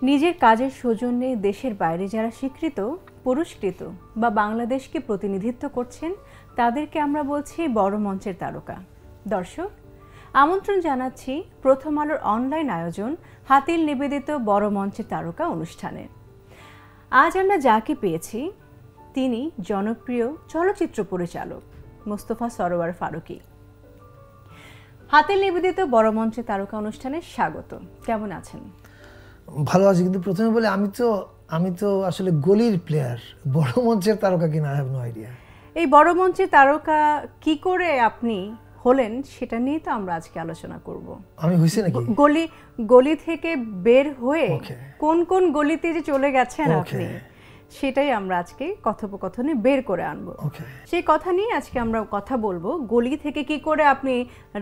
নিজের কাজের সৌজন্যে দেশের বাইরে যারা স্বীকৃত, পুরস্কৃত বা বাংলাদেশকে প্রতিনিধিত্ব করছেন তাদেরকে আমরা বলছি বড় মঞ্চের তারকা। দর্শক, আমন্ত্রণ জানাচ্ছি প্রথম আলোর অনলাইন আয়োজন হাতিল নিবেদিত বড় মঞ্চের তারকা অনুষ্ঠানে। আজ আমরা যাকে পেয়েছি তিনি জনপ্রিয় চলচ্চিত্র পরিচালক মোস্তফা সরোয়ার ফারুকী। হাতিল নিবেদিত বড় মঞ্চের তারকা অনুষ্ঠানে স্বাগত। কেমন আছেন? ভালো আছি, কিন্তু প্রথমে বলে আমি তো আসলে গলির প্লেয়ার, বড় মঞ্চের তারকা কিনা আই হ্যাভ নো আইডিয়া। এই বড় মঞ্চের তারকা কি করে আপনি হলেন সেটা নিয়ে তো আমরা আজকে আলোচনা করব। আমি হইছে নাকি গলি থেকে বের হয়ে কোন কোন গলিতে যে চলে গেছেন আপনি, সেটাই আমরা আজকে কথোপকথনে বের করে আনবো। সেই কথা নিয়ে আজকে আমরা কথা বলবো। গলি থেকে কি করে আপনি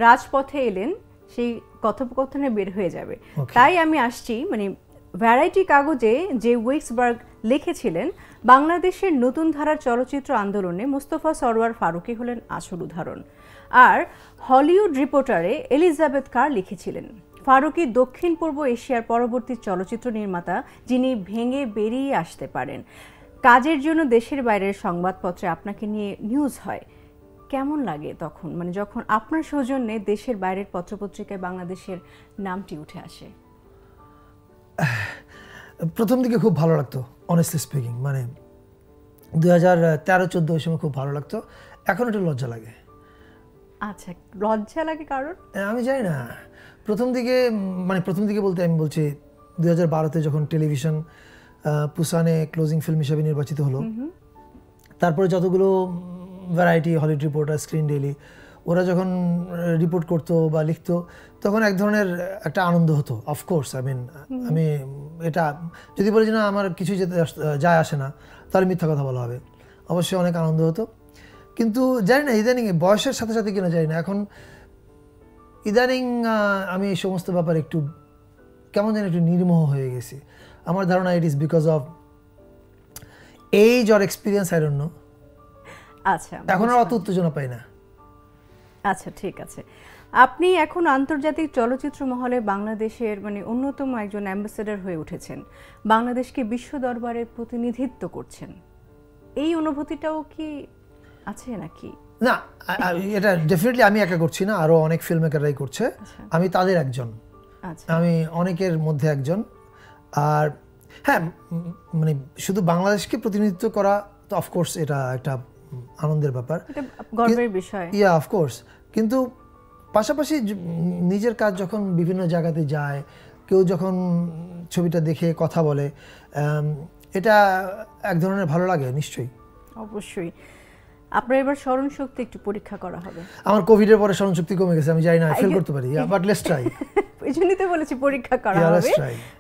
রাজপথে এলেন সেই কথোপকথনে বের হয়ে যাবে। তাই আমি আসছি, মানে ভ্যারাইটি কাগজে যে উইক্সবার্গ লিখেছিলেন বাংলাদেশের নতুন ধারার চলচ্চিত্র আন্দোলনে মোস্তফা সরোয়ার ফারুকী হলেন আসল উদাহরণ। আর হলিউড রিপোর্টারে এলিজাবেথ কার লিখেছিলেন ফারুকী দক্ষিণ পূর্ব এশিয়ার পরবর্তী চলচ্চিত্র নির্মাতা যিনি ভেঙে বেরিয়ে আসতে পারেন। কাজের জন্য দেশের বাইরের সংবাদপত্রে আপনাকে নিয়ে নিউজ হয়, কেমন লাগে তখন, মানে যখন আপনার সৌজন্যে দেশের বাইরের পত্রপত্রিকায় বাংলাদেশের নামটি উঠে আসে? প্রথম দিকে খুব ভালো লাগতো, অনেস্টলি স্পিকিং, মানে 2013-14 ওই সময় খুব ভালো লাগতো। এখন একটু লজ্জা লাগে। আচ্ছা, লজ্জা লাগে কারণ? আমি জানি না, প্রথম দিকে বলতে আমি বলছি 2012-তে যখন টেলিভিশন পুসানে ক্লোজিং ফিল্ম হিসেবে নির্বাচিত হলো, তারপরে যতগুলো variety, Hollywood reporter, screen daily, ওরা যখন রিপোর্ট করতো বা লিখতো তখন এক ধরনের একটা আনন্দ হতো। অফকোর্স আমি এটা যদি বলি যে না আমার কিছুই যায় আসে না, তাহলে মিথ্যা কথা বলা হবে। অবশ্যই অনেক আনন্দ হতো, কিন্তু জানি না ইদানিং বয়সের সাথে সাথে কিনা জানি না, এখন ইদানিং আমি এই সমস্ত ব্যাপারে একটু কেমন যেন একটু নির্মোহ হয়ে গেছি। আমার ধারণা it is because of age or experience, I don't know. আচ্ছা, এখন আর অত উত্তেজনা পাই না। আচ্ছা, ঠিক আছে। আপনি এখন আন্তর্জাতিক চলচ্চিত্র মহলে বাংলাদেশের মানে অন্যতম একজন অ্যাম্বাসেডর হয়ে উঠেছেন, বাংলাদেশকে বিশ্ব দরবারে প্রতিনিধিত্ব করছেন। এই অনুভূতিটাও কি আছে নাকি? না, এটা ডেফিনেটলি আমি একা করছি না, আরো অনেক ফিল্ম মেকাররাই করছে। আমি তাদের একজন, আমি অনেকের মধ্যে একজন। আর হ্যাঁ, মানে শুধু বাংলাদেশকে প্রতিনিধিত্ব করা তো অফকোর্স এটা একটা আনন্দের ব্যাপার, গর্বের বিষয়। ইয়া অফকোর্স, কিন্তু পাশাপাশি নিজের কাজ যখন বিভিন্ন জায়গাতে যায়, কেউ যখন ছবিটা দেখে কথা বলে, এটা এক ধরনের ভালো লাগে নিশ্চয়ই। অবশ্যই। আপনার এবার স্মরণ শক্তি একটু পরীক্ষা করা হবে। আমার কোভিডের পরে স্মরণ শক্তি কমে গেছে, আমি জানি না ফেল করতে পারি, বাট লেটস ট্রাই। এই জন্যই তো বলেছি পরীক্ষা করা হবে।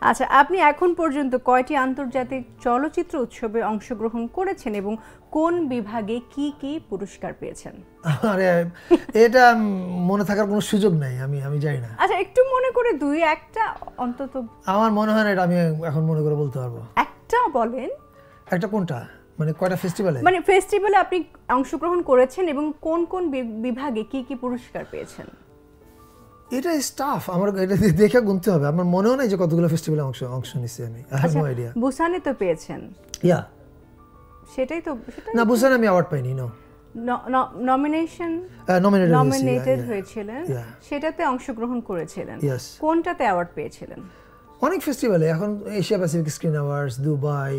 আচ্ছা, আপনি এখন পর্যন্ত কয়টি আন্তর্জাতিক চলচ্চিত্র উৎসবে অংশগ্রহণ করেছেন এবং কোন বিভাগে কি কি পুরস্কার পেয়েছেন? আরে এটা মনে থাকার কোনো সুযোগ নাই, আমি জানি না। আচ্ছা, একটু মনে করে দুই একটা অন্তত। আমার মনে হয় না এটা আমি এখন মনে করে বলতে পারবো। একটা বলেন। একটা কোনটা? মানে কয়টা ফেস্টিভ্যালে? মানে ফেস্টিভ্যালে আপনি অংশগ্রহণ করেছেন এবং কোন কোন বিভাগে কি কি পুরস্কার পেয়েছেন? এটা স্টাফ আমার এটা দেখে গুনতে হবে, আমার মনেও নাই যে কতগুলো ফেস্টিভ্যালে অংশ নিয়েছি আমি। I have no idea. বুসানে তো পেয়েছেন? ইয়া, সেটাই তো। না, বুসানে আমি অ্যাওয়ার্ড পাইনি। নমিনেটেড হয়েছিলেন, সেটাতে অংশগ্রহণ করেছিলেন। কোনটাতে অ্যাওয়ার্ড পেয়েছিলেন? অনেক ফেস্টিভ্যালে, এখন Asia Pacific screen awards, Dubai,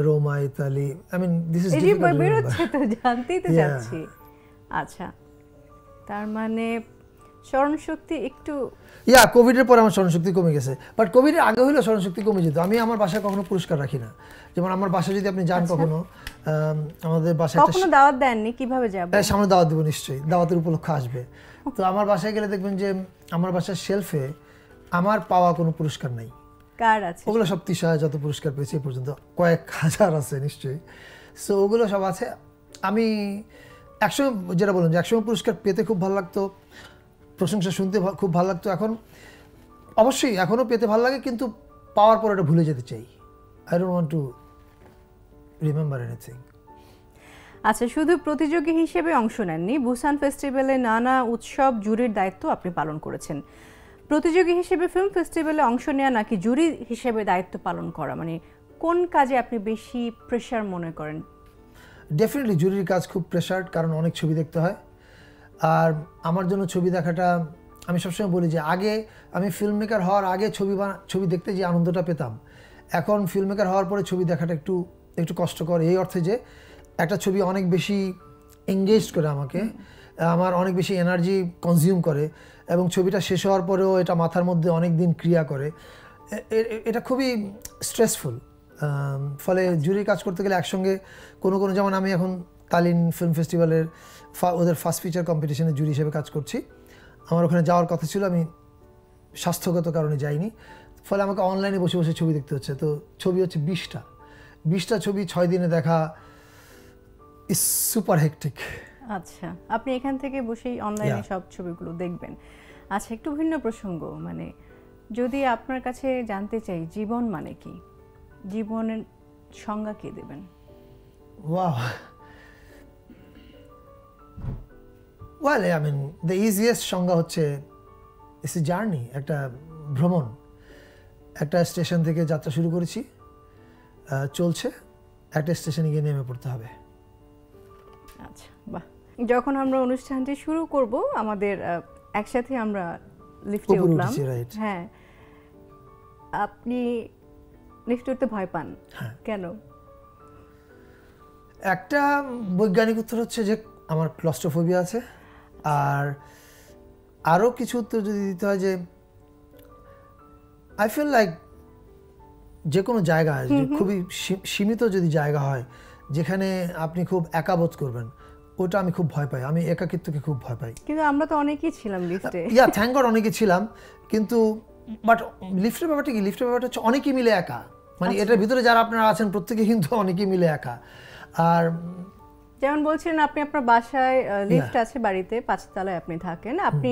Roma, Italy. I mean this is difficult তো জানতেই তো যাচ্ছি। আচ্ছা, তার মানে স্মরণশক্তি একটু কোভিডের পরে আমার স্মরণশক্তি কমে গেছে, বাট কোভিডের আগে হইলেও স্মরণশক্তি কমে যেত। আমি আমার বাসায় কখনো পুরস্কার রাখি না। যেমন আমার বাসায় যদি আপনি যান কখনো, আমাদের বাসায় কখনো দাওয়াত দেননি, কিভাবে যাব? সামনে দাওয়াত দেবো নিশ্চয়ই, দাওয়াতের উপলক্ষ আসবে। তো আমার বাসায় গেলে দেখবেন যে আমার বাসার শেলফে আমার পাওয়া কোনো পুরস্কার নাই। কার আছে? ওগুলো সব তিশায় যত পুরস্কার পেয়েছি এই পর্যন্ত কয়েক হাজার আছে নিশ্চয়ই। সো ওগুলো সব আছে। আমি একসময় যেটা বললাম যে একসময় পুরস্কার পেতে খুব ভালো লাগতো, প্রশংসা শুনতে খুব ভালো লাগতো। এখন অবশ্যই এখনও পেতে ভালো লাগে, কিন্তু পাওয়ার পর এটা ভুলে যেতে চাই। I don't want to remember anything. আচ্ছা, শুধু প্রতিযোগী হিসেবে অংশ নেননি, বুসান ফেস্টিভ্যালে নানা উৎসব জুরির দায়িত্ব আপনি পালন করেছেন। প্রতিযোগী হিসেবে ফিল্ম ফেস্টিভ্যালে অংশ নেওয়া নাকি জুরি হিসেবে দায়িত্ব পালন করা, মানে কোন কাজে আপনি বেশি প্রেশার মনে করেন? ডেফিনেটলি জুরির কাজ খুব প্রেশার, কারণ অনেক ছবি দেখতে হয়। আর আমার জন্য ছবি দেখাটা, আমি সবসময় বলি যে আগে আমি ফিল্ম মেকার হওয়ার আগে ছবি দেখতে যে আনন্দটা পেতাম, এখন ফিল্ম মেকার হওয়ার পরে ছবি দেখাটা একটু কষ্টকর, এই অর্থে যে একটা ছবি অনেক বেশি এঙ্গেজ করে আমাকে, আমার অনেক বেশি এনার্জি কনজিউম করে, এবং ছবিটা শেষ হওয়ার পরেও এটা মাথার মধ্যে অনেক দিন ক্রিয়া করে। এটা খুবই স্ট্রেসফুল। ফলে জুরির কাজ করতে গেলে একসঙ্গে কোনো যেমন আমি এখন তালিন ফিল্ম ফেস্টিভ্যালের ওদের ফার্স্ট ফিচার কম্পিটিশনে জুরি হিসেবে কাজ করছি। আমার ওখানে যাওয়ার কথা ছিল, আমি স্বাস্থ্যগত কারণে যাইনি, ফলে আমাকে অনলাইনে বসে বসে ছবি দেখতে হচ্ছে। তো ছবি হচ্ছে 20টা ছবি 6 দিনে দেখা, ইজ সুপার হেক্টিক। আচ্ছা, আপনি এখান থেকে বসেই অনলাইনে সব ছবিগুলো দেখবেন। আচ্ছা, একটু ভিন্ন প্রসঙ্গ, মানে যদি আপনার কাছে জানতে চাই জীবন মানে কি, জীবনের সংজ্ঞা কে দেবেন? Wow, well I mean the easiest সংজ্ঞা হচ্ছে ইটস এ জার্নি, একটা ভ্রমণ। একটা স্টেশন থেকে যাত্রা শুরু করেছি, চলছে, একটা স্টেশনে গিয়ে নেমে পড়তে হবে। আচ্ছা, বাহ। যখন আমরা অনুষ্ঠানটি শুরু করব আমাদের একসাথে আমরা লিফটে উঠলাম, হ্যাঁ, আপনি লিফটে উঠতে ভয় পান কেন? একটা বৈজ্ঞানিক উত্তর হচ্ছে যে আমার ক্লস্ট্রোফোবিয়া আছে, আর আরও কিছু উত্তর যদি দিতে হয় যে আই ফিল লাইক যে কোনো জায়গায় খুবই সীমিত যদি জায়গা হয় যেখানে আপনি খুব একা বোধ করবেন, ওটা আমি খুব ভয় পাই। আমি একাকিত্বকে খুব ভয় পাই। কিন্তু আমরা তো অনেকেই ছিলাম লিফটে। থ্যাঙ্ক গড অনেকেই ছিলাম, কিন্তু বাট লিফটের ব্যাপারটা কি, লিফটের ব্যাপারটা হচ্ছে অনেকেই মিলে একা, মানে এটার ভিতরে যারা আপনারা আছেন প্রত্যেকে কিন্তু অনেকেই মিলে একা। আর যেমন বলছিলেন আপনি আপনার বাসায় লিফট আছে, বাড়িতে 5 তলায় আপনি থাকেন, আপনি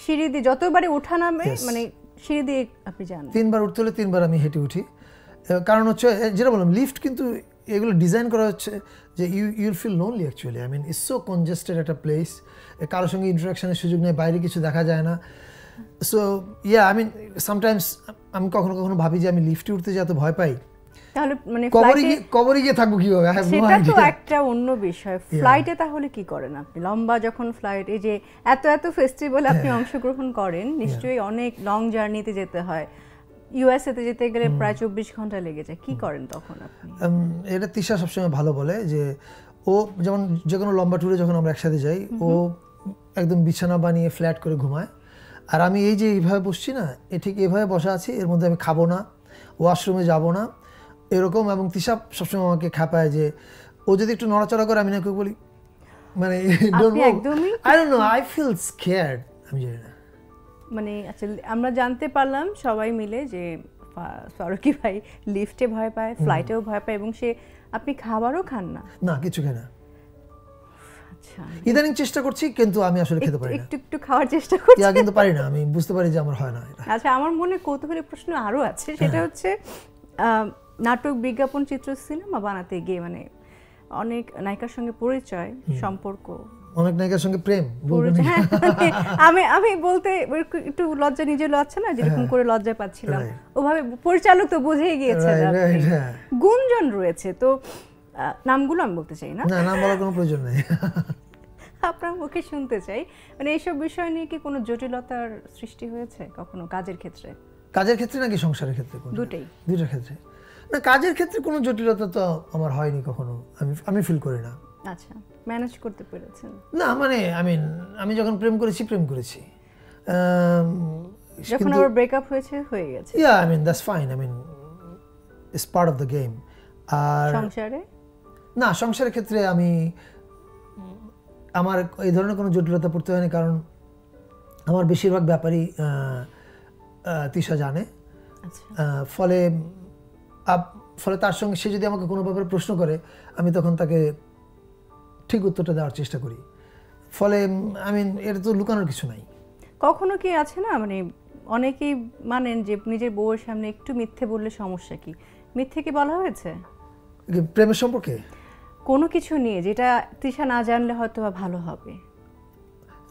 সিঁড়ি দিয়ে যতবারই ওঠা নামে, মানে সিঁড়ি দিয়ে আপনি যান 3বার উঠতে হলে 3বার আমি হেঁটে উঠি। কারণ হচ্ছে যেটা বললাম, লিফট কিন্তু এগুলো ডিজাইন করা হচ্ছে যে you'll feel lonely actually. I mean it's so congested একটা প্লেস, কারোর সঙ্গে ইন্টারাকশনের সুযোগ নেই, বাইরে কিছু দেখা যায় না। সো আই মিন সামটাইমস আমি কখনো ভাবি যে আমি লিফটে উঠতে যে এত ভয় পাই, তাহলে মানে কবরে গিয়ে থাকবো কিভাবে? সেটা তো একটা অন্য বিষয়। ফ্লাইটে তাহলে কি করেন আপনি? লম্বা যখন ফ্লাইট, এই যে এত ফেস্টিভ্যালে আপনি অংশগ্রহণ করেন, নিশ্চয়ই অনেক লং জার্নিতে যেতে হয়। ইউএসএ তে যেতে গেলে প্রায় 24 ঘন্টা লেগে যায়, কি করেন তখন আপনি? এটা তিশা সবসময় ভালো বলে যে ও যেমন যে কোনো লম্বা ট্যুরে যখন আমরা একসাথে যাই, ও একদম বিছানা বানিয়ে ফ্ল্যাট করে ঘুমায়, আর আমি এই যে এইভাবে বসছি না, ঠিক এইভাবে বসা আছি, এর মধ্যে আমি খাবো না, ওয়াশরুমে যাব না, এরকম। এবং তিশা সবসময় আমাকে খাপায় যে ও যদি একটু নড়াচড়া করে আমি নাকি বলি, মানে I don't know, I feel scared, আমি জানি না। মানে আচ্ছা, আমরা জানতে পারলাম সবাই মিলে যে ফারুকী ভাই লিফটে ভয় পায়, ফ্লাইটেও ভয় পায়, এবং আপনি খাবারও খান না? না, কিছু খাই না। আচ্ছা, ইদানিং চেষ্টা করছি, কিন্তু আমি আসলে খেতে পারি না। একটু খাওয়ার চেষ্টা করছি, কিন্তু পারি না, আমি বুঝতে পারি যে আমার হয় না এটা। আচ্ছা, আমার মনে কৌতূহলী প্রশ্ন আরো আছে, সেটা হচ্ছে নাটক, বিজ্ঞাপন, চিত্র, সিনেমা বানাতে গিয়ে মানে অনেক নায়িকার সঙ্গে পরিচয়, সম্পর্ক, অনেক নায়িকার সঙ্গে প্রেম, আমি বলতে একটু লজ্জা, নিজে লজ্জা না, যেরকম করে লজ্জা পাচ্ছিলাম, ওভাবে পরিচালক তো বুঝেই গিয়েছে গুঞ্জন রয়েছে। তো নামগুলো আমি বলতে চাই না, নাম বলার কোনো প্রয়োজন নেই, আপনার মুখে শুনতে চাই। মানে এইসব বিষয় নিয়ে কি কোনো জটিলতার সৃষ্টি হয়েছে কখনো কাজের ক্ষেত্রে? কাজের ক্ষেত্রে নাকি সংসারের ক্ষেত্রে? দুইটার ক্ষেত্রে। না, কাজের ক্ষেত্রে কোনো জটিলতা তো আমার হয়নি কখনো, আমি ফিল করি না। আচ্ছা, ম্যানেজ করতে পেরেছেন? না, মানে আমি যখন প্রেম করেছি যখন আবার ব্রেকআপ হয়ে গেছে, I mean that's fine, I mean it's part of the game. আর সংসারে না, সংসারের ক্ষেত্রে আমার এই ধরনের কোনো জটিলতা পড়তে হয়নি, কারণ আমার বেশিরভাগ ব্যাপারই তিশা জানে। ফলে তার সঙ্গে সে যদি আমাকে কোনো ব্যাপারে প্রশ্ন করে, আমি তখন তাকে ঠিক উত্তরটা দেওয়ার চেষ্টা করি। ফলে এটা তো লুকানোর কিছু নাই। কখনো কি আছে না, মানে অনেকেই মানেন যে নিজের বউয়ের সামনে একটু মিথ্যে বললে সমস্যা কি? মিথ্যে কি বলা হয়েছে প্রেমের সম্পর্কে? কোনো কিছু নিয়ে যেটা তৃষা না জানলে হয়তো বা ভালো হবে?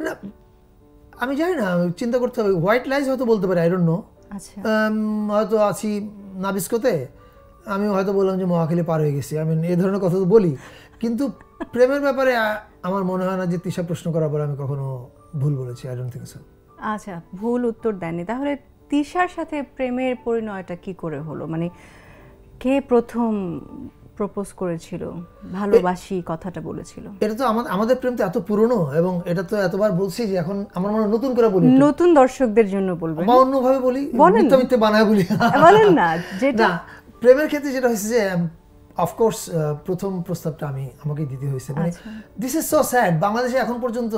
না, আমি জানি না, চিন্তা করতে হবে। হোয়াইট লাইজ হয়তো বলতে পারি, আই ডোন্ট নো। আচ্ছা, হয়তো আছি নাবিস্কোতে, আমি হয়তো বললাম যে মহাখালী পার হয়ে গেছি, আমি এই ধরনের কথা তো বলি। কিন্তু প্রেমের ব্যাপারে আমার মনে হয় না যে তিশা প্রশ্ন করার পর আমি কখনো ভুল বলেছি, আই ডোন্ট থিংক সো। আচ্ছা, ভুল উত্তর দেননি। তাহলে তিশার সাথে প্রেমের পরিণয়টা কি করে হলো? মানে কে প্রথম প্রপোজ করেছিল, ভালোবাসি কথাটা বলেছিল? এটা তো আমাদের প্রেম তো এত পুরনো, এবং এটা তো এতবার বলছি যে এখন আমার মনে নতুন করে বলি, নতুন দর্শকদের জন্য বলবেন বা অন্যভাবে বলি, মিথ্যা মিথ্যে বানায় বলি, বলেন না। যেটা প্রেমের ক্ষেত্রে যেটা হয়েছে যে অফকোর্স প্রথম প্রস্তাবটা আমাকে দিতে হয়েছে। মানে দিস ইজ সো স্যাড, বাংলাদেশে এখন পর্যন্ত,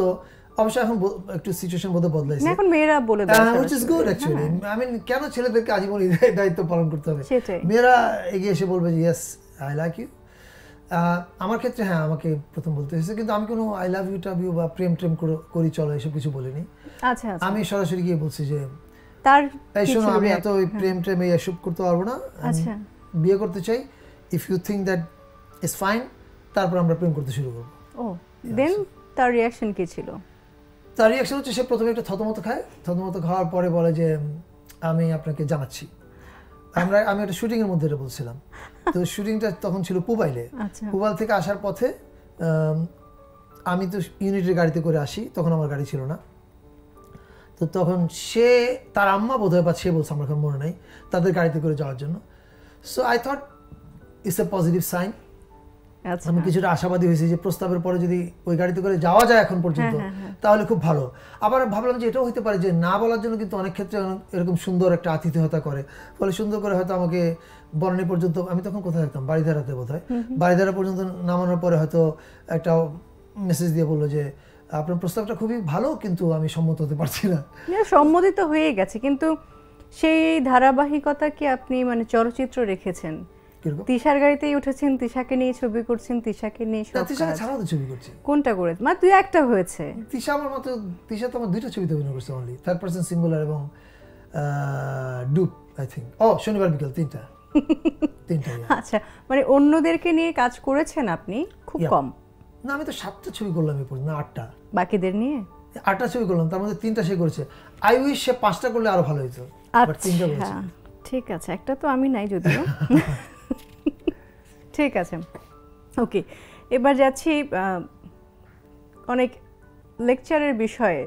অবশ্য এখন একটু সিচুয়েশন বোধ বদলাইছে, এখন মেয়েরা বলে দেয়, which is good actually. I mean, কেন ছেলেদেরকে আজীবন দায়িত্ব পালন করতে হবে? মেয়েরা এগিয়ে এসে বলবে যে ইয়েস আই লাইক ইউ। আমার ক্ষেত্রে হ্যাঁ, আমাকে প্রথম বলতে হয়েছে, কিন্তু আমি কোনো আই লাভ ইউ টাভ ইউ বা প্রেম করি চলো এসব কিছু বলিনি। আচ্ছা, আমি সরাসরি গিয়ে বলছি যে তার এই শোনো, আমি এত প্রেম এসব করতে পারবো না, বিয়ে করতে চাই, if you think that is fine, তারপর আমরা প্রেম করতে শুরু করবো। ও, দেন তার রিঅ্যাকশন কি ছিল? তার রিঅ্যাকশন হচ্ছে সে প্রথমে একটা থতমত খায়, থতমত খাওয়ার পরে বলে যে আমি আপনাকে জানাচ্ছি। আমি একটা শুটিংয়ের মধ্যে এটা বলছিলাম, তো শুটিংটা তখন ছিল পুবাইলে। পুবাইল থেকে আসার পথে আমি তো ইউনিটের গাড়িতে করে আসি, তখন আমার গাড়ি ছিল না। তো তখন সে, তার আম্মা বোধহয় বা সে বলছে, আমার এখন মনে নেই, তাদের গাড়িতে করে যাওয়ার জন্য। So I thought it's a positive sign. আমি কিছুটা আশাবাদী হয়েছি যে প্রস্তাবের পরে যদি ওই গাড়িতে করে যাওয়া যায় এখন পর্যন্ত, তাহলে খুব ভালো। আবার ভাবলাম যে এটাও হতে পারে যে না বলার জন্য কিন্তু অনেক ক্ষেত্রে এরকম সুন্দর একটা আতিথেয়তা করে, ফলে সুন্দর করে হয়তো আমাকে বনানী পর্যন্ত, আমি তখন কোথায় থাকতাম, বাড়িধারাতে বোধহয়, বাড়িধারা পর্যন্ত নামানোর পরে হয়তো একটা মেসেজ দিয়ে বললো যে আপনার প্রস্তাবটা খুবই ভালো, কিন্তু আমি সম্মত হতে পারছি না। সম্মতি তো হয়ে গেছে, কিন্তু সেই ধারাবাহিকতা কি আপনি মানে চলচ্চিত্র রেখেছেন? তিশার গাড়িতেই উঠেছেন, তিশাকে নিয়ে ছবি করছেন, তিশাকে নিয়ে সব কাজ। তিশাকে ছাড়াও তো ছবি করছি। কোনটা করেছে? মানে দুই একটা হয়েছে। তিশা আমার মতো, তিশা তো আমার দুইটা ছবিতে অভিনয় করছে অনলি, থার্ড পারসন সিঙ্গুলার এবং ডুপ আই থিংক। ও শনিবার বিকেল, তিনটা। আচ্ছা, মানে অন্যদেরকে নিয়ে কাজ করেছেন আপনি খুব কম? না, আমি তো 7টা ছবি করলাম এই পর্যন্ত, না 8টা। বাকিদের নিয়ে 8টা ছবি করলাম, তার মধ্যে 3টা সে করেছে। আই উইশ সে 5টা করলে আরো ভালো হতো, বাট 3টা করেছে। ঠিক আছে, একটা তো আমি নাই যদিও। ঠিক আছে, ওকে। এবার যাচ্ছি অনেক লেকচারের বিষয়ে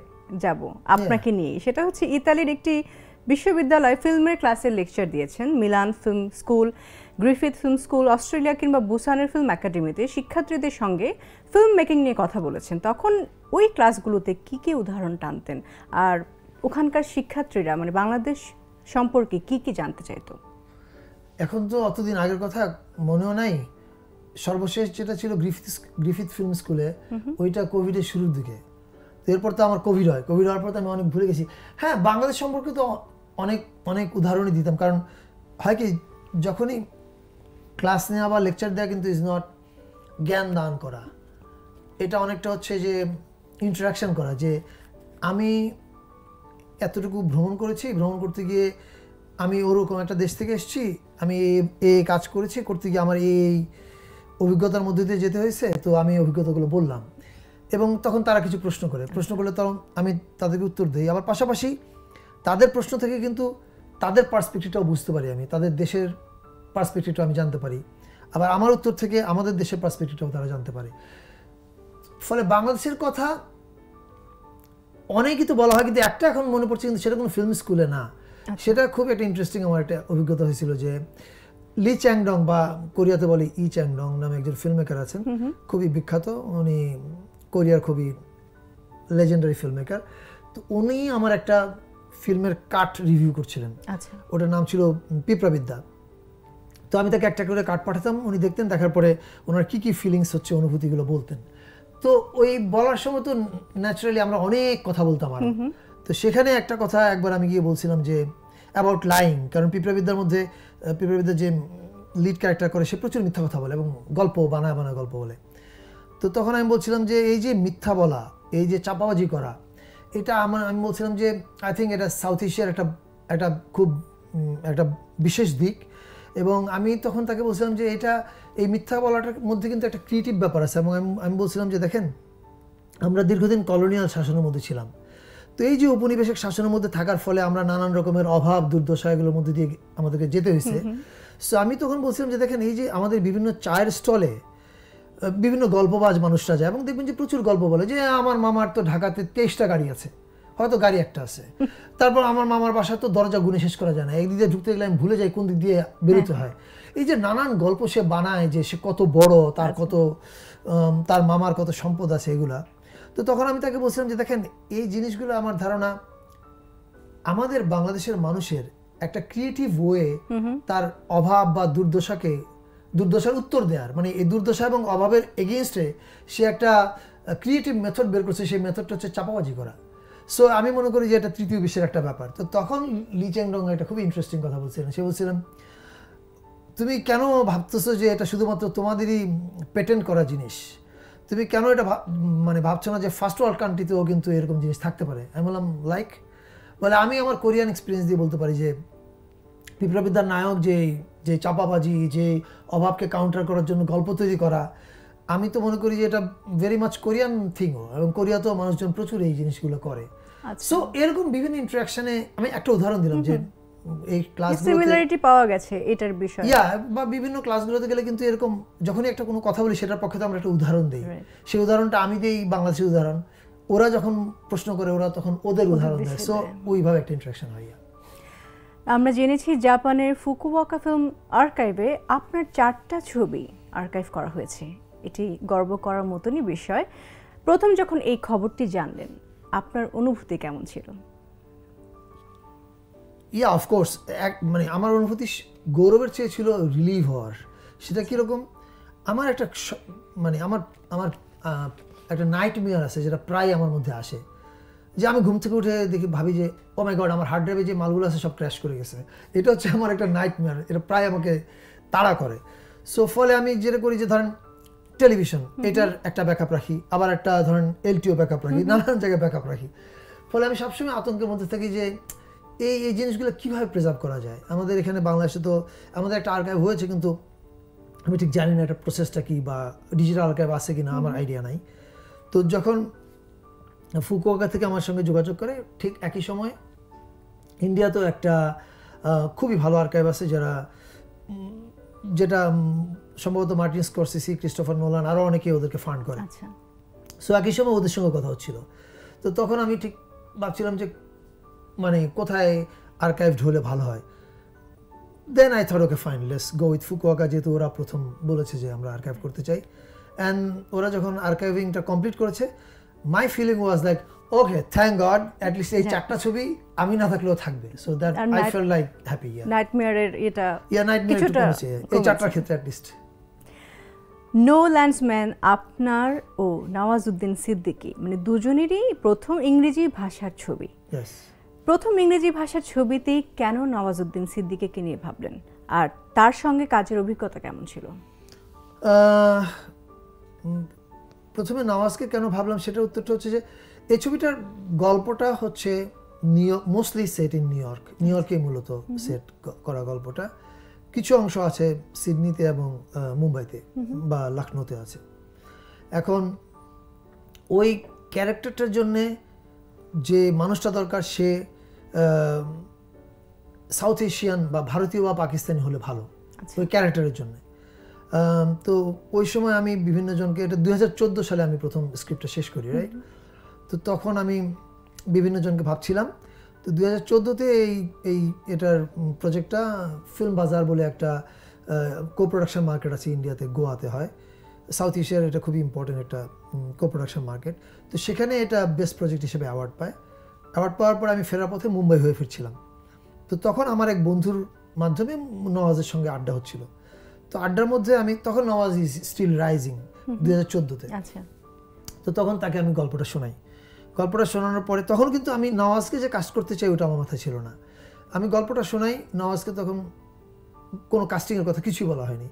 যাব আপনাকে নিয়ে। সেটা হচ্ছে ইতালির একটি বিশ্ববিদ্যালয় ফিল্মের ক্লাসের লেকচার দিয়েছেন। Milan film school, Griffith film school, Australia কিংবা বুসানের ফিল্ম একাডেমিতে শিক্ষার্থীদের সঙ্গে ফিল্ম মেকিং নিয়ে কথা বলেছেন। তখন ওই ক্লাসগুলোতে কি কি উদাহরণ টানতেন, আর ওখানকার শিক্ষার্থীরা মানে বাংলাদেশ সম্পর্কে কি কি জানতে চাইতো? এখন তো অতদিন আগের কথা মনেও নাই। সর্বশেষ যেটা ছিল গ্রিফিথ ফিল্ম স্কুলে, ওইটা কোভিডের শুরুর দিকে। তো এরপর তো আমার কোভিড হয়, কোভিড হওয়ার পর তো আমি অনেক ভুলে গেছি। হ্যাঁ, বাংলাদেশ সম্পর্কে তো অনেক অনেক উদাহরণই দিতাম, কারণ হয় কি, যখনই ক্লাস নেওয়া বা লেকচার দেওয়া কিন্তু ইজ নট জ্ঞান দান করা, এটা অনেকটা হচ্ছে যে ইন্টারাকশন করা। যে আমি এতটুকু ভ্রমণ করেছি, ভ্রমণ করতে গিয়ে আমি ওরকম একটা দেশ থেকে এসেছি, আমি এই কাজ করেছি, করতে গিয়ে আমার এই অভিজ্ঞতার মধ্যে দিয়ে যেতে হয়েছে, তো আমি এই অভিজ্ঞতাগুলো বললাম। এবং তখন তারা কিছু প্রশ্ন করলে তখন আমি তাদেরকে উত্তর দিই। আবার পাশাপাশি তাদের প্রশ্ন থেকে কিন্তু তাদের পার্সপেক্টিভটাও বুঝতে পারি, আমি তাদের দেশের পার্সপেক্টিভটা আমি জানতে পারি, আবার আমার উত্তর থেকে আমাদের দেশের পার্সপেক্টিভটাও তারা জানতে পারে। ফলে বাংলাদেশের কথা অনেকই তো বলা হয়, কিন্তু একটা এখন মনে পড়ছে, কিন্তু সেটা কোনো ফিল্ম স্কুলে না। সেটা খুব একটা ইন্টারেস্টিং আমার একটা অভিজ্ঞতা হয়েছিল যে লি চ্যাংডং, বা কোরিয়াতে বলে ই চ্যাংডং নামে একজন ফিল্ম মেকার আছেন, খুবই বিখ্যাত, উনি কোরিয়ার খুবই লেজেন্ডারি ফিল্ম মেকার। তো উনি আমার একটা ফিল্মের কাট রিভিউ করছিলেন, ওটার নাম ছিল পিঁপড়াবিদ্যা। তো আমি তাকে একটা করে কাট পাঠাতাম, উনি দেখতেন, দেখার পরে ওনার কী কী ফিলিংস হচ্ছে, অনুভূতিগুলো বলতেন। তো ওই বলার সময় তো ন্যাচারালি আমরা অনেক কথা বলতাম। আর তো সেখানে একটা কথা একবার আমি গিয়ে বলছিলাম যে অ্যাবাউট লাইং, কারণ পিঁপড়াবিদ্যার মধ্যে পিঁপড়াবিদ্যার যে লিড ক্যারেক্টার করে সে প্রচুর মিথ্যা কথা বলে এবং গল্প বানায় গল্প বলে। তো তখন আমি বলছিলাম যে এই যে মিথ্যা বলা, এই যে চাপাবাজি করা, এটা আমি বলছিলাম যে আই থিঙ্ক এটা সাউথ এশিয়ার একটা খুব একটা বিশেষ দিক। এবং আমি তখন তাকে বলছিলাম যে এই মিথ্যা বলাটার মধ্যে কিন্তু একটা ক্রিয়েটিভ ব্যাপার আছে। এবং আমি বলছিলাম যে দেখেন, আমরা দীর্ঘদিন কলোনিয়াল শাসনের মধ্যে ছিলাম, তো এই যে উপনিবেশিক শাসনের মধ্যে থাকার ফলে আমরা নানান রকমের অভাব দুর্দশা এগুলোর মধ্যে দিয়ে আমাদেরকে যেতে হয়েছে। সো আমি তখন বলছিলাম যে দেখেন এই যে আমাদের বিভিন্ন চায়ের স্টলে বিভিন্ন গল্পবাজ মানুষরা যায় এবং দেখবেন যে প্রচুর গল্প বলে যে আমার মামার তো ঢাকাতে 23টা গাড়ি আছে, হয়তো গাড়ি একটা আছে, তারপর আমার মামার বাসা তো দরজা গুনে শেষ করা যায় না, একদিক দিয়ে ঢুকতে গেলে আমি ভুলে যাই কোন দিক দিয়ে বেরোতে হয়। এই যে নানান গল্প সে বানায় যে সে কত বড়, তার কত তার মামার কত সম্পদ আছে এগুলা। তো তখন আমি তাকে বলছিলাম যে দেখেন এই জিনিসগুলো আমার ধারণা আমাদের বাংলাদেশের মানুষের একটা ক্রিয়েটিভ ওয়ে তার অভাব বা দুর্দশার উত্তর দেওয়ার, মানে এই দুর্দশা এবং অভাবের এগেইনস্টে সে একটা ক্রিয়েটিভ মেথড বের করছে, সেই মেথডটা হচ্ছে চাপাবাজি করা। সো আমি মনে করি যে এটা তৃতীয় বিশ্বের একটা ব্যাপার। তো তখন লি চ্যাং-ডং একটা খুবই ইন্টারেস্টিং কথা বলছিলেন। সে বলছিলেন তুমি কেন ভাবতেছো যে এটা শুধুমাত্র তোমাদেরই পেটেন্ট করা জিনিস, তুমি কেন এটা মানে ভাবছো না যে ফার্স্ট ওয়ার্ল্ড কান্ট্রিতেও কিন্তু এরকম জিনিস থাকতে পারে। আমি বললাম লাইক, বলে আমি আমার কোরিয়ান এক্সপিরিয়েন্স দিয়ে বলতে পারি যে বিপ্লবীদের নায়ক যে চাপাবাজি, যে অভাবকে কাউন্টার করার জন্য গল্প তৈরি করা, আমি তো মনে করি যে এটা ভেরি মাচ কোরিয়ান থিংও, এবং কোরিয়াতেও মানুষজন প্রচুর এই জিনিসগুলো করে। সো এরকম বিভিন্ন ইন্টারাকশনে আমি একটা উদাহরণ দিলাম যে এই ক্লাসগুলোতে সিমিলারিটি পাওয়া গেছে এটার বিষয়ে, বা বিভিন্ন ক্লাসগুলোতে গেলে কিন্তু এরকম যখনই একটা কোনো কথা বলি সেটার পক্ষে তো আমরা একটা উদাহরণ দিই, সেই উদাহরণটা আমি দিই বাংলাদেশের উদাহরণ, ওরা যখন প্রশ্ন করে ওরা তখন ওদের উদাহরণ দেয়। সো ওইভাবে একটা ইন্টারাকশন হয়। আমরা জেনেছি জাপানের ফুকুওকা ফিল্ম আর্কাইভে আপনার 4টা ছবি আর্কাইভ করা হয়েছে, এটি গর্ব করার মতনই বিষয়। প্রথম যখন এই খবরটি জানলেন আপনার অনুভূতি কেমন ছিল? অফকোর্স মানে আমার অনুভূতি গৌরবের চেয়ে ছিল রিলিভ হওয়ার। সেটা কীরকম, আমার একটা মানে আমার একটা নাইটমেয়ার আছে যেটা প্রায় আমার মধ্যে আসে, যে আমি ঘুম থেকে উঠে দেখি ভাবি যে ও মাই গড আমার হার্ড ড্রাইভে যে মালগুলো আছে সব ক্র্যাশ করে গেছে। এটা হচ্ছে আমার একটা নাইটমেয়ার, এটা প্রায় আমাকে তাড়া করে। সো ফলে আমি যেটা করি যে ধরেন টেলিভিশন এটার একটা ব্যাকআপ রাখি, আবার একটা ধরেন এলটিও ব্যাকআপ রাখি, নানান জায়গায় ব্যাকআপ রাখি। ফলে আমি সবসময় আতঙ্কের মধ্যে থাকি যে এই জিনিসগুলো কীভাবে প্রিজার্ভ করা যায়। আমাদের এখানে বাংলাদেশে তো আমাদের একটা আর্কাইভ হয়েছে, কিন্তু আমি ঠিক জানি না এটা প্রসেসটা কি বা ডিজিটাল আর্কাইভ আছে কি না, আমার আইডিয়া নাই। তো যখন ফুকুওকা থেকে আমার সঙ্গে যোগাযোগ করে, ঠিক একই সময় ইন্ডিয়াতেও একটা খুবই ভালো আর্কাইভ আছে যেটা সম্ভবত মার্টিন স্করসেসি, ক্রিস্টোফার নোলান আরও অনেকে ওদেরকে ফান্ড করে। সো একই সময় ওদের সঙ্গে কথা হচ্ছিল। তো তখন আমি ঠিক ভাবছিলাম যে মানে কোথায় আর্কাইভড হলে ভালো হয়। Then I thought okay fine let's go with Fukuoka, যেহেতু ওরা প্রথম বলেছে যে আমরা আর্কাইভ করতে চাই। অ্যান্ড ওরা যখন আর্কাইভিংটা কমপ্লিট করেছে, my feeling was like okay thank god at least এই 4টা ছবি আমি না থাকলেও থাকবে। So that I felt like happy. নাইটমেয়ারের এটা কিছুটা এই 4টার ক্ষেত্রে অ্যাটলিস্ট। নো ল্যান্ডসম্যান আপনার ও নওয়াজউদ্দিন সিদ্দিকী মানে দুজনেরই প্রথম ইংরেজি ভাষার ছবি। প্রথম ইংরেজি ভাষার ছবিতেই কেন নওয়াজউদ্দিন সিদ্দিকীকে নিয়ে ভাবলেন, আর তার সঙ্গে কাজের অভিজ্ঞতা কেমন ছিল? প্রথমে নওয়াজকে কেন ভাবলাম সেটার উত্তরটা হচ্ছে যে এই ছবিটার গল্পটা হচ্ছে মোস্টলি সেট ইন নিউ ইয়র্কে মূলত সেট করা গল্পটা। কিছু অংশ আছে সিডনিতে এবং মুম্বাইতে বা লখনৌতে আছে। এখন ওই ক্যারেক্টারটার জন্যে যে মানুষটা দরকার সে সাউথ এশিয়ান বা ভারতীয় বা পাকিস্তানি হলে ভালো ওই ক্যারেক্টারের জন্য। তো ওই সময় আমি বিভিন্ন জনকে, এটা 2014 সালে আমি প্রথম স্ক্রিপ্টটা শেষ করি, রাইট? তো তখন আমি বিভিন্ন জনকে ভাবছিলাম। তো 2014-তে এটার প্রজেক্টটা ফিল্ম বাজার বলে একটা কো প্রোডাকশন মার্কেট আছে ইন্ডিয়াতে, গোয়াতে হয়। সাউথ এশিয়ার এটা খুবই ইম্পর্টেন্ট একটা কো প্রোডাকশন মার্কেট। তো সেখানে এটা বেস্ট প্রজেক্ট হিসেবে অ্যাওয়ার্ড পায়। অ্যাওয়ার্ড পাওয়ার পর আমি ফেরার পথে মুম্বাই হয়ে ফিরছিলাম। তো তখন আমার এক বন্ধুর মাধ্যমে নওয়াজের সঙ্গে আড্ডা হচ্ছিল। তো আড্ডার মধ্যে আমি তখন নওয়াজ ইজ স্টিল রাইজিং 2014-তে। তো তখন তাকে আমি গল্পটা শোনাই। গল্পটা শোনানোর পরে তখন কিন্তু আমি নওয়াজকে যে কাস্ট করতে চাই ওটা আমার মাথায় ছিল না। আমি গল্পটা শোনাই নওয়াজকে, তখন কোনো কাস্টিংয়ের কথা কিছুই বলা হয়নি।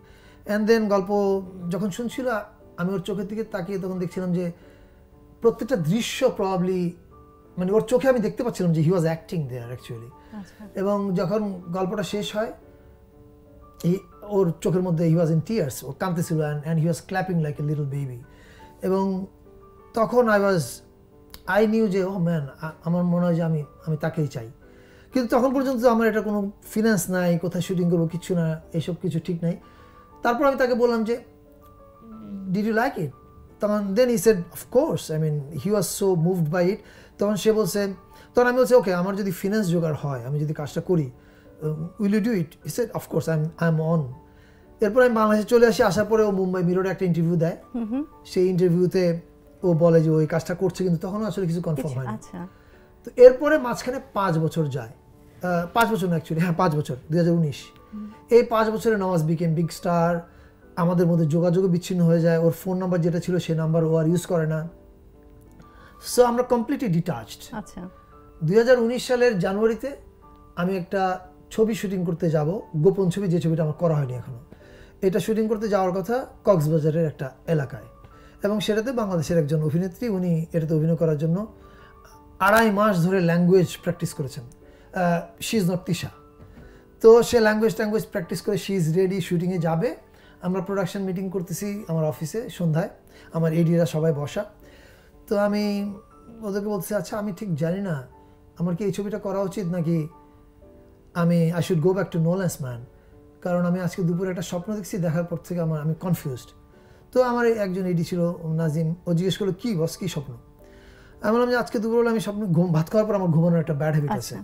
অ্যান্ড দেন গল্প যখন শুনছিল আমি ওর চোখের দিকে তাকিয়ে তখন দেখছিলাম যে প্রত্যেকটা দৃশ্য প্রবাবলি মানে ওর চোখে আমি দেখতে পাচ্ছিলাম যে হি ওয়াজ অ্যাক্টিং দেয়ার অ্যাকচুয়ালি। এবং যখন গল্পটা শেষ হয় ওর চোখের মধ্যে হি ওয়াজ ইন টিয়ার্স, ও কাঁদতেছিল and he was clapping like a little baby. এবং তখন আই ওয়াজ আই নিউ যে ও ম্যান আমার মনে হয় যে আমি তাকেই চাই, কিন্তু তখন পর্যন্ত আমার এটা কোনো ফিনান্স নাই, কোথায় শুটিং করবো কিচ্ছু না, এইসব কিছু ঠিক নাই। তারপর আমি তাকে বললাম যে ডিড ইউ লাইক ইট, তখন then he said of course, I mean he was so moved by it. তখন সে বলছে, তখন আমি বলছি ওকে আমার যদি ফিনান্স জোগাড় হয়, আমি যদি কাজটা করি, will you do it? He said of course I am on. এরপর আমি বাংলাদেশে চলে আসি, আসার পরে ও মুম্বাই মিররে একটা ইন্টারভিউ দেয়। সেই ইন্টারভিউতে ও বলে যে ওই কাজটা করছে, কিন্তু তখনও আসলে কিছু কনফার্ম হয়নি। তো এরপরে মাঝখানে 5 বছর যায়, 5 বছর না অ্যাকচুয়ালি, হ্যাঁ 5 বছর, 2019। এই 5 বছরে নওয়াজ বিকেম বিগ স্টার। আমাদের মধ্যে যোগাযোগ বিচ্ছিন্ন হয়ে যায়, ওর ফোন নাম্বার যেটা ছিল সেই নাম্বার ও আর ইউজ করে না। সো আমরা কমপ্লিটলি ডিটাচড। 2019 সালের জানুয়ারিতে আমি একটা ছবি শুটিং করতে যাব, গোপন ছবি, যে ছবিটা আমার করা হয়নি এখনো। এটা শুটিং করতে যাওয়ার কথা কক্সবাজারের একটা এলাকায়, এবং সেটাতে বাংলাদেশের একজন অভিনেত্রী, উনি এটাতে অভিনয় করার জন্য 2.5 মাস ধরে ল্যাঙ্গুয়েজ প্র্যাকটিস করেছেন। She is not Tisha. তো সে ল্যাঙ্গুয়েজ প্র্যাকটিস করে শি ইজ রেডি, শুটিংয়ে যাবে। আমরা প্রোডাকশন মিটিং করতেছি আমার অফিসে সন্ধ্যায়, আমার এডিরা সবাই বসা। তো আমি ওদেরকে বলতেছি, আচ্ছা আমি ঠিক জানি না আমার কি এই ছবিটা করা উচিত নাকি I should go back to no less man, কারণ আমি আজকে দুপুরে একটা স্বপ্ন দেখছি, দেখার পর থেকে আমি কনফিউজড। তো আমার একজন এডি ছিল নাজিম, ও জিজ্ঞেস করলো কি বস কি স্বপ্ন? আমি বললাম যে আজকে দুপুরবেলা আমি স্বপ্ন, ভাত খাওয়ার পর আমার ঘুমানোর একটা ব্যাড হ্যাবিট আছে।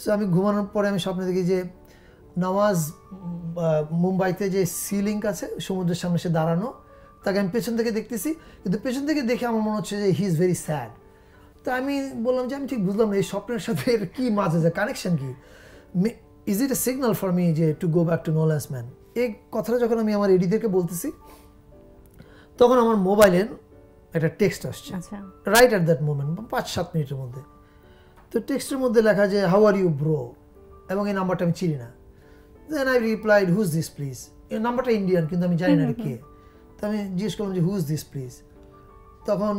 সো আমি ঘুমানোর পরে আমি স্বপ্নে দেখি যে নওয়াজ মুম্বাইতে যে সি লিঙ্ক আছে সমুদ্রের সামনে সে দাঁড়ানো, তাকে আমি পেছন থেকে দেখতেছি, কিন্তু পেছন থেকে দেখে আমার মনে হচ্ছে যে হি ইজ ভেরি স্যাড। তো আমি বললাম যে আমি ঠিক বুঝলাম না এই স্বপ্নের সাথে এর কী মাঝে যায়, কানেকশন কি, is it a signal for me যে to go back to no less man? এই কথাটা যখন আমি আমার এডিদেরকে বলতেছি, তখন আমার মোবাইলের একটা টেক্সট আসছে রাইট অ্যাট দ্যাট মোমেন্ট, 5-7 মিনিটের মধ্যে। তো টেক্সটের মধ্যে লেখা যে হাউ আর ইউ ব্রো, এবং এই নাম্বারটা আমি চিনি না। Then I replied who's this please. এই নাম্বারটা ইন্ডিয়ান, কিন্তু আমি জানি না কে। তো আমি জিজ্ঞেস করলাম যে হুজ দিস প্লিজ। তখন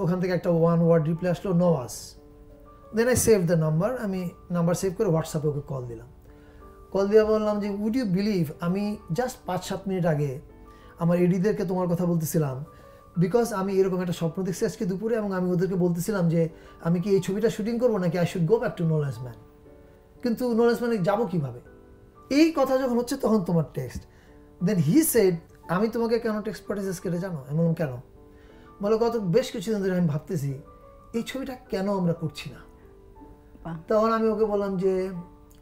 ওখান থেকে একটা 1 ওয়ার্ড রিপ্লাই আসলো, Nawaz. Then I save the number. আমি নাম্বার সেভ করে হোয়াটসঅ্যাপে ওকে কল দিলাম। কল দিয়ে বললাম যে উড ইউ বিলিভ আমি জাস্ট 5-7 মিনিট আগে আমার এডিদেরকে তোমার কথা বলতেছিলাম, বিকজ আমি এরকম একটা স্বপ্ন দেখছি আজকে দুপুরে, এবং আমি ওদেরকে বলতেছিলাম যে আমি কি এই ছবিটা শুটিং করবো নাকি I should go back to no less man, কিন্তু নো লেস ম্যানে যাবো কীভাবে? এই কথা যখন হচ্ছে তখন তোমার টেক্সট। দেন হি সেড আমি তোমাকে কেন টেক্সট পাঠিয়েছি কেটে জানো? আমি বললাম কেন? বলে গত বেশ কিছুদিন ধরে আমি ভাবতেছি এই ছবিটা কেন আমরা করছি না। তখন আমি ওকে বললাম যে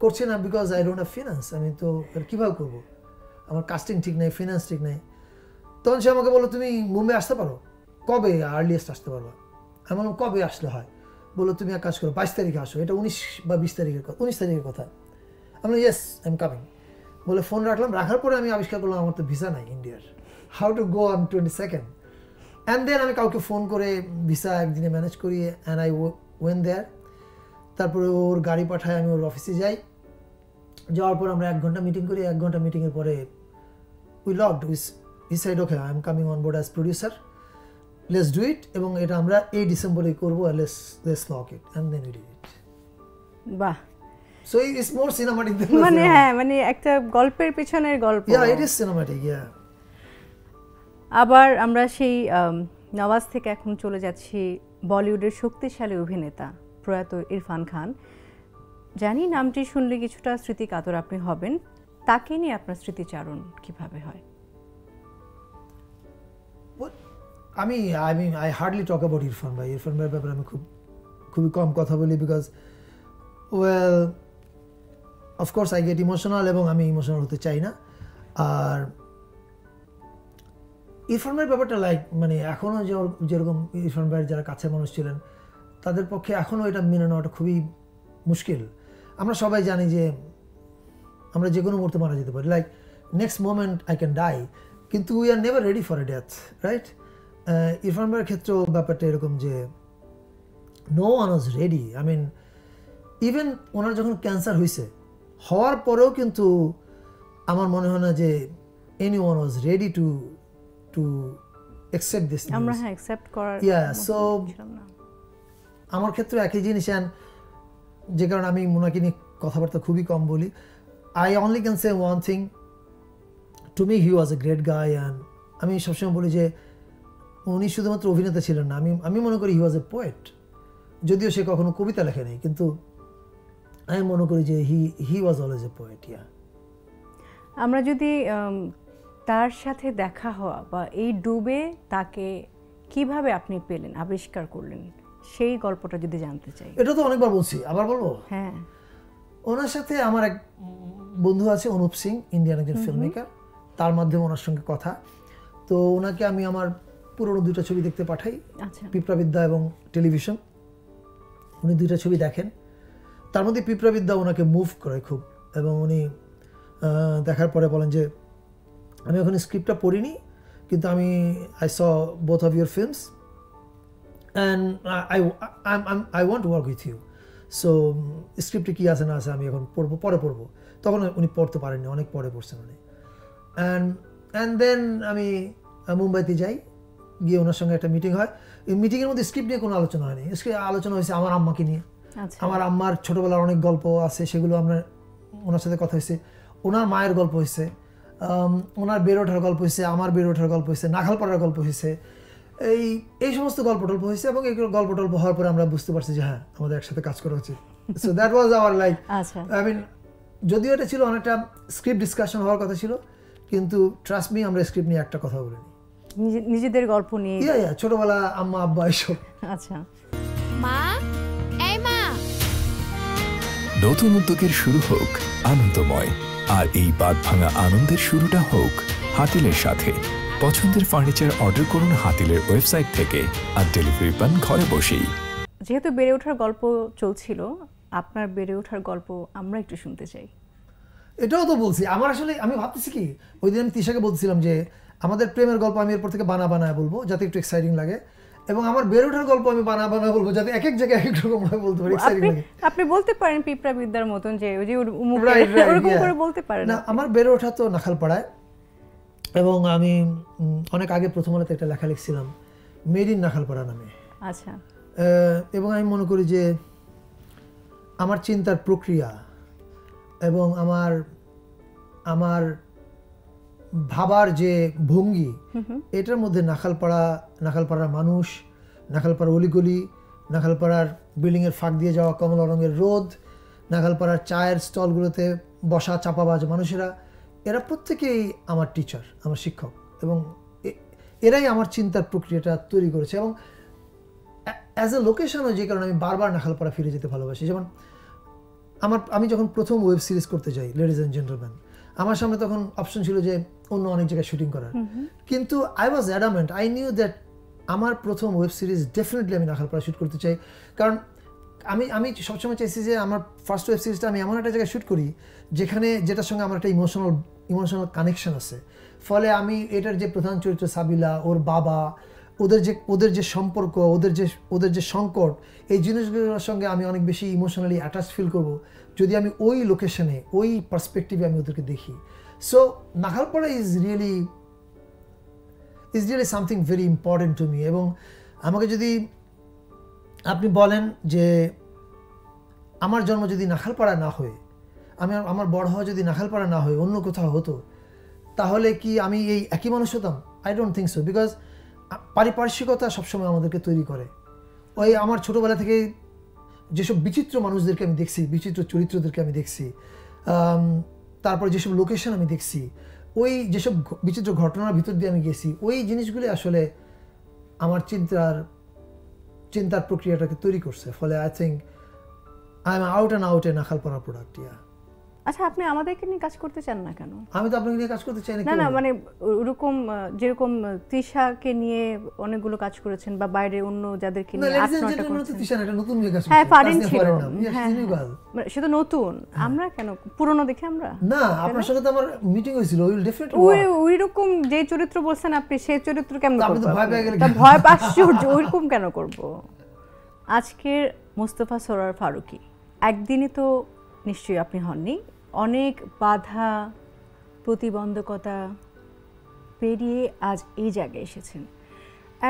করছি না because I don't have finance. আমি তো কীভাবে করবো, আমার কাস্টিং ঠিক নেই, ফিনান্স ঠিক নেই। তখন সে আমাকে বললো তুমি মুম্বাই আসতে পারো, কবে আর্লিয়েস্ট আসতে পারবো? আমি বললাম কবে আসলে হয়? বললো তুমি এক কাজ করো 22 তারিখে আসো। এটা 19 বা 20 তারিখের কথা, 19 তারিখের কথা। আমি বললাম ইয়েস আই এম কামিং। বলে ফোন রাখলাম। রাখার পরে আমি আবিষ্কার করলাম আমার তো ভিসা নাই ইন্ডিয়ার, how to go on 22nd। And then আমি কাউকে ফোন করে ভিসা একদিনে ম্যানেজ করি, অ্যান্ড আই ওয়েন দেয়ার। তারপরে ওর গাড়ি পাঠায়, আমি ওর অফিসে যাই। যাওয়ার পর আমরা 1 ঘন্টা মিটিং করি। 1 ঘন্টা মিটিংয়ের পরে we logged, he said okay I am coming on board as producer, let's do it. এবং এটা আমরা এই ডিসেম্বরে করবো, let's lock it, and then we did it. বাহ। So it's more cinematic than মানে হ্যাঁ, মানে একটা গল্পের পেছনের গল্প। Yeah, it is cinematic, yeah. আবার আমরা সেই নওয়াজ থেকে এখন চলে যাচ্ছি বলিউডের শক্তিশালী অভিনেতা প্রয়াত ইরফান খান। জানি নামটি শুনলে কিছুটা স্মৃতিকাতর আপনি হবেন, তাকে নিয়ে আপনার স্মৃতিচারণ কিভাবে হয়? I hardly talk about Irfan ভাই। ইরফান ভাইয়ের ব্যাপারে আমি খুবই কম কথা বলি, because well of course I get emotional, এবং আমি ইমোশনাল হতে চাই না। আর ইরফান ভাইয়ের ব্যাপারটা মানে এখনও যেরকম ইরফান ভাইয়ের যারা কাছের মানুষ ছিলেন তাদের পক্ষে এখনও এটা মেনে নেওয়াটা খুবই মুশকিল। আমরা সবাই জানি যে আমরা যে কোনো মুহূর্তে মারা যেতে পারি, like next moment I can die, কিন্তু we are never ready for a death, right? Irfan ভাইয়ের ক্ষেত্রেও ব্যাপারটা এরকম যে no one was ready. I mean even ওনার যখন ক্যান্সার হয়েছে, হওয়ার পরেও কিন্তু আমার মনে হয় না যে any one was ready to accept this. আমরা হ্যাঁ অ্যাকসেপ্ট করার, সো আমার ক্ষেত্রে একই জিনিস, যে কারণে আমি ওনাকে নিয়ে কথাবার্তা খুবই কম বলি। I only can say one thing, to me he was a great guy. And আমি সবসময় বলি যে উনি শুধুমাত্র অভিনেতা ছিলেন না, আমি মনে করি হি ওয়াজ এ পোয়েট। যদিও সে কখনো কবিতা লেখে নাই, কিন্তু আমি মনে করি যে হি ওয়াজ অলওয়েজ এ পোয়েট। আমরা যদি তার সাথে দেখা হওয়া বা এই ডুবে তাকে কিভাবে আপনি পেলেন, আবিষ্কার করলেন, সেই গল্পটা যদি জানতে চাই। এটা তো অনেকবার বলছি, আবার বলবো? হ্যাঁ। ওনার সাথে আমার এক বন্ধু আছে অনুপ সিং, ইন্ডিয়ান একজন ফিল্ম মেকার, তার মাধ্যমে ওনার সঙ্গে কথা। তো ওনাকে আমি আমার পুরনো 2টা ছবি দেখতে পাঠাই, পিঁপড়াবিদ্যা এবং টেলিভিশন। উনি 2টা ছবি দেখেন, তার মধ্যে পিঁপড়াবিদ্যা ওনাকে মুভ করে খুব, এবং উনি দেখার পরে বলেন যে আমি এখন স্ক্রিপ্টটা পড়িনি, কিন্তু আমি I saw both of your films and I want to work with you. So স্ক্রিপ্টে কী আছে না আছে আমি এখন পড়বো, পরে পড়বো। তখন উনি পড়তে পারেননি, অনেক পরে পড়ছেন উনি। অ্যান্ড দেন আমি মুম্বাইতে যাই, গিয়ে ওনার সঙ্গে একটা মিটিং হয়। এই মিটিংয়ের মধ্যে স্ক্রিপ্ট নিয়ে কোনো আলোচনা হয়নি, আলোচনা হয়েছে আমার আম্মাকে নিয়ে। আমার আম্মার ছোটোবেলার অনেক গল্প আছে, সেগুলো আমরা ওনার সাথে কথা হয়েছে। ওনার মায়ের গল্প হয়েছে, ওনার বেড়ে ওঠার গল্প হয়েছে, আমার বেড়ে ওঠার গল্প হয়েছে, নাখালপাড়ার গল্প হয়েছে, এই সমস্ত গল্প টল্প হয়েছে। এবং এই গল্প টল্প হওয়ার পরে আমরা বুঝতে পারছি যে হ্যাঁ, আমাদের একসাথে কাজ করা উচিত। So that was our like, I mean, যদিও এটা ছিল অনেকটা স্ক্রিপ্ট ডিসকাশন হওয়ার কথা ছিল, কিন্তু ট্রাস্ট মি আমরা স্ক্রিপ্ট নিয়ে একটা কথা বলিনি, নিজেদের গল্প নিয়ে। ছোটবেলা আম্মা আব্বা এসব। আচ্ছা মা, এই মা, নতুন উদ্যোগের শুরু হোক আনন্দময়, আর এই বাদ ভাঙা আনন্দের শুরুটা হোক হাতিলের সাথে। পছন্দের ফার্নিচার অর্ডার করুন হাতিলের ওয়েবসাইট থেকে, আর ডেলিভারি পান ঘরে বসেই। যেহেতু বেড়ে ওঠার গল্প চলছিল, আপনার বেড়ে ওঠার গল্প আমরা একটু শুনতে চাই। এটাও তো বলছি, আমার আসলে আমি ভাবতেছি কি, ওই দিন আমি তিশাকে বলছিলাম যে আমাদের প্রেমের গল্প আমি এরপর থেকে বানায় বলবো, যাতে একটু এক্সাইটিং লাগে, এবং আমার বেড়ে ওঠার গল্প আমি বানায় বলবো, যাতে এক এক জায়গায় এক এক রকম ভাবে বলতে পারি, এক্সাইটিং লাগে। আপনি বলতে পারেন পিঁপড়াবিদ্যার মতন, যে ওই যে ওরকম করে বলতে পারেন না। আমার বেড়ে ওঠা তো নাখালপাড়ায়, এবং আমি অনেক আগে প্রথম আলোতে একটা লেখা লিখছিলাম মেড ইন নাখালপাড়া নামে। আচ্ছা। এবং আমি মনে করি যে আমার চিন্তার প্রক্রিয়া এবং আমার ভাবার যে ভঙ্গি, এটার মধ্যে নাখালপাড়ার মানুষ, নাখালপাড়ার অলিগলি, নাখালপাড়ার বিল্ডিংয়ের ফাঁক দিয়ে যাওয়া কমলা রঙের রোদ, নাখালপাড়ার চায়ের স্টলগুলোতে বসা চাপাবাজ মানুষেরা, এরা প্রত্যেকেই আমার টিচার, আমার শিক্ষক, এবং এরাই আমার চিন্তার প্রক্রিয়াটা তৈরি করেছে। এবং অ্যাজ এ লোকেশনও, যে কারণে আমি বারবার নাখালপাড়া ফিরে যেতে ভালোবাসি। যেমন আমি যখন প্রথম ওয়েব সিরিজ করতে যাই, লেডিজ অ্যান্ড জেন্টলম্যান, আমার সামনে তখন অপশন ছিল যে অন্য অনেক জায়গায় শুটিং করার, কিন্তু I was adamant, I knew that আমার প্রথম ওয়েব সিরিজ ডেফিনেটলি আমি নাখালপাড়া শ্যুট করতে চাই। কারণ আমি সবসময় চাইছি যে আমার ফার্স্ট ওয়েব সিরিজটা আমি এমন একটা জায়গায় শ্যুট করি যেটার সঙ্গে আমার একটা ইমোশনাল কানেকশন আছে। ফলে আমি এটার যে প্রধান চরিত্র সাবিলা, ওর বাবা, ওদের যে সম্পর্ক, ওদের যে সংকট, এই জিনিসগুলোর সঙ্গে আমি অনেক বেশি ইমোশনালি অ্যাটাচ ফিল করব যদি আমি ওই লোকেশনে, ওই পার্সপেক্টিভে আমি ওদেরকে দেখি। So Nakhalpara is really something very important to me. এবং আমাকে যদি আপনি বলেন যে আমার জন্ম যদি নাখালপাড়া না হয়ে, আমার বড় হওয়া যদি নাখালপাড়া না হয়ে অন্য কোথাও হতো, তাহলে কি আমি এই একই মানুষ হতাম? I don't think so, because পারিপার্শ্বিকতা সবসময় আমাদেরকে তৈরি করে। ওই আমার ছোটোবেলা থেকে যেসব বিচিত্র মানুষদেরকে আমি দেখছি, বিচিত্র চরিত্রদেরকে আমি দেখছি, তারপর যেসব লোকেশন আমি দেখছি, ওই যেসব বিচিত্র ঘটনার ভিতর দিয়ে আমি গেছি, ওই জিনিসগুলি আসলে আমার চিন্তার প্রক্রিয়াটাকে তৈরি করছে। ফলে I think I am out and out A Nakhalpara product. আচ্ছা, আপনি আমাদেরকে নিয়ে কাজ করতে চান না কেন? আমি তো আপনাকে নিয়ে কাজ করতে চাই না। না, মানে ওরকম যেরকম তৃষাকে নিয়ে অনেকগুলো কাজ করেছেন, বা বাইরে অন্য যাদেরকে নিয়ে সে তো নতুন, আমরা কেন পুরনো দেখে আমরা না? আপনার সাথে তো আমার মিটিং হয়েছিল, ওইরকম যে চরিত্র বলছেন আপনি, সেই চরিত্র কেমন ভয় আশ্চর্য ওইরকম কেন করব? আজকের মোস্তফা সরোয়ার ফারুকী, একদিনই তো নিশ্চয়ই আপনি হননি, অনেক বাধা প্রতিবন্ধকতা পেরিয়ে আজ এই জায়গায় এসেছেন।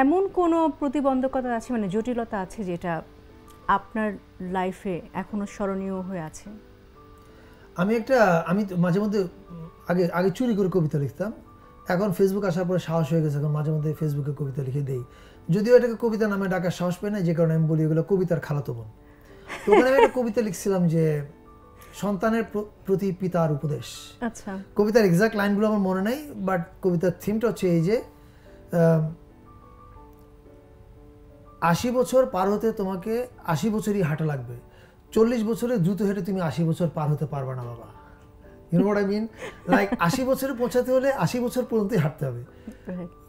এমন কোনো প্রতিবন্ধকতা আছে, মানে জটিলতা আছে, যেটা আপনার লাইফে এখনো স্মরণীয় হয়ে আছে? আমি মাঝে মধ্যে আগে চুরি করে কবিতা লিখতাম, এখন ফেসবুক আসার পরে সাহস হয়ে গেছে, এখন মাঝে মধ্যে ফেসবুকে কবিতা লিখে দেই, যদিও এটাকে কবিতা নামে ডাকার সাহস পাই না, যে কারণে আমি বলি এগুলো কবিতার খালাতো বোন। তো ওখানে আমি একটা কবিতা লিখছিলাম যে সন্তানের প্রতি পিতার উপদেশ। আচ্ছা, কবিতার এক্সাক্ট লাইনগুলো আমার মনে নেই, বাট কবিতার থিমটা হচ্ছে এই যে 80 বছর পার হতে তোমাকে 80 বছরই হাঁটা লাগবে, 40 বছরে দ্রুত হেঁটে তুমি 80 বছর পার হতে পারবে না বাবা। You know what I mean? Like 80 বছরে পৌঁছাতে হলে 80 বছর পর্যন্তই হাঁটতে হবে।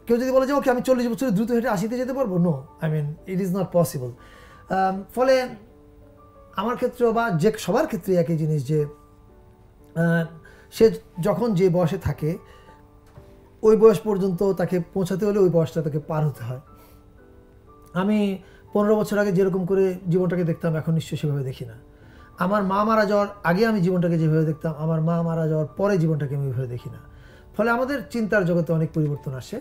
কেউ যদি বলে যে ওকে আমি 40 বছরে দ্রুত হেঁটে 80-তে যেতে পারবো, no, I mean it is not possible. ফলে আমার ক্ষেত্রে বা যে সবার ক্ষেত্রে একই জিনিস যে সে যখন যে বয়সে থাকে ওই বয়স পর্যন্ত তাকে পৌঁছাতে হলে ওই বয়সটা তাকে পার হতে হয়। আমি 15 বছর আগে যেরকম করে জীবনটাকে দেখতাম এখন নিশ্চয়ই সেভাবে দেখি না। আমার মা মারা যাওয়ার আগে আমি জীবনটাকে যেভাবে দেখতাম, আমার মা মারা যাওয়ার পরে জীবনটাকে আমি ওইভাবে দেখি না। ফলে আমাদের চিন্তার জগতে অনেক পরিবর্তন আসে।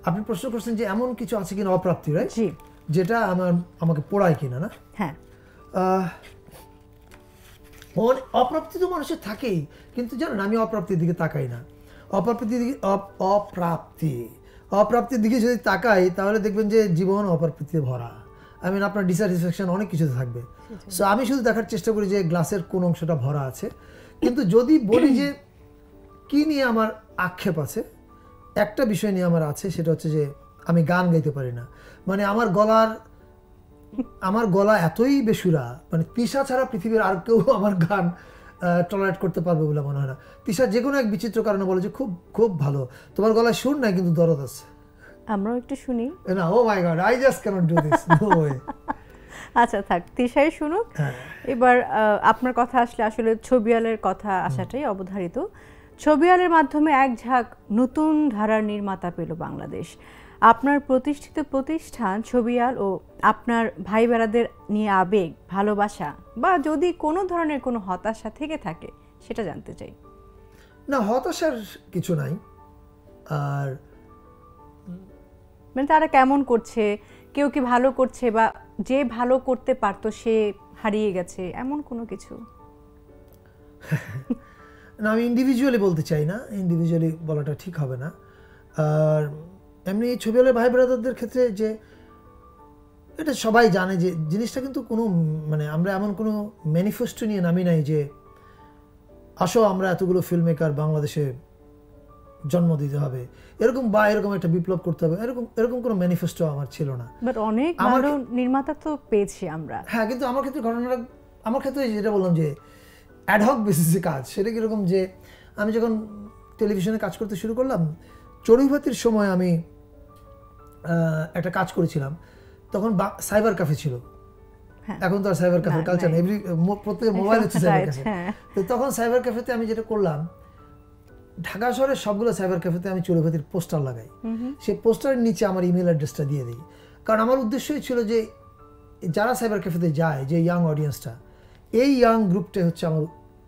আপনি প্রশ্ন করছেন যে এমন কিছু আছে কিনা অপ্রাপ্তি, রাইট, যেটা আমাকে পোড়ায় কিনা, না? হ্যাঁ, অপ্রাপ্তি তো মানুষের থাকেই, কিন্তু জানেন আমি অপ্রাপ্তির দিকে তাকাই না। অপ্রাপ্তির দিকে যদি তাকাই তাহলে দেখবেন যে জীবন অপ্রাপ্তিতে ভরা। আই মিন আপনার ডিস্যাটিসফ্যাকশন অনেক কিছুতে থাকবে। সো আমি শুধু দেখার চেষ্টা করি যে গ্লাসের কোন অংশটা ভরা আছে। কিন্তু যদি বলি যে কি নিয়ে আমার আক্ষেপ আছে, একটা বিষয় নিয়ে আমার আছে, সেটা হচ্ছে যে আমি গান গাইতে পারি না। মানে আমার গলা এতই বেসুরা, মানে তিশা ছাড়া পৃথিবীর আর কেউ আমার গান টলারেট করতে পারবে বলে মনে হয় না। তিশা যে কোনো এক বিচিত্র কারণে বলে যে খুব খুব ভালো, তোমার গলায় সুর নাই কিন্তু দরদ আছে। আমরাও একটু শুনি না। Oh my God, I just can't do this, no way. আচ্ছা থাক, তিশাই শুনুক। এবার আপনার কথা আসলে ছবিয়ালের কথা আসাটাই অবধারিত। ছবিয়ালের মাধ্যমে এক ঝাঁক নতুন ধারার নির্মাতা পেল বাংলাদেশ। আপনার প্রতিষ্ঠিত প্রতিষ্ঠান ছবিয়াল ও আপনার ভাই বেড়াদের নিয়ে আবেগ, ভালোবাসা বা যদি কোনো ধরনের কোনো হতাশা থেকে থাকে সেটা জানতে চাই। না, হতাশার কিছু নাই। আর মানে তারা কেমন করছে, কেউ কি ভালো করছে বা যে ভালো করতে পারতো সে হারিয়ে গেছে, এমন কোনো কিছু? না, আমি ইন্ডিভিজুয়ালি বলতে চাই না, ইন্ডিভিজুয়ালি বলাটা ঠিক হবে না। আর এমনি ছবিওয়ালা ভাই ব্রাদারদের ক্ষেত্রে যে এটা সবাই জানে যে জিনিসটা কিন্তু কোনো মানে আমরা এমন কোনো ম্যানিফেস্টো নিয়ে নামি নাই যে আসো আমরা এতগুলো ফিল্ম মেকার বাংলাদেশে জন্ম দিতে হবে এরকম বা এরকম একটা বিপ্লব করতে হবে, এরকম কোনো ম্যানিফেস্টো আমার ছিল না। বাট অনেক ভালো নির্মাতা তো পেয়েছি আমরা। হ্যাঁ, কিন্তু আমার ক্ষেত্রে ঘটনাটা, আমার ক্ষেত্রে যেটা বললাম যে অ্যাডহক বেসিসে কাজ, সেটা কীরকম যে আমি যখন টেলিভিশনে কাজ করতে শুরু করলাম, চড়ুইভাতির সময় আমি একটা কাজ করেছিলাম, তখন সাইবার ক্যাফে ছিল। এখন তো আর সাইবার ক্যাফের কালচার নেই, প্রত্যেকের মোবাইল হচ্ছে সাইবার ক্যাফে। তো তখন সাইবার ক্যাফেতে আমি যেটা করলাম, ঢাকা শহরের সবগুলো সাইবার ক্যাফেতে আমি চড়ুইভাতির পোস্টার লাগাই। সেই পোস্টারের নিচে আমার ইমেল অ্যাড্রেসটা দিয়ে দিই, কারণ আমার উদ্দেশ্যই ছিল যে যারা সাইবার ক্যাফেতে যায়, যে ইয়াং অডিয়েন্সটা, এই ইয়াং গ্রুপটা হচ্ছে আমার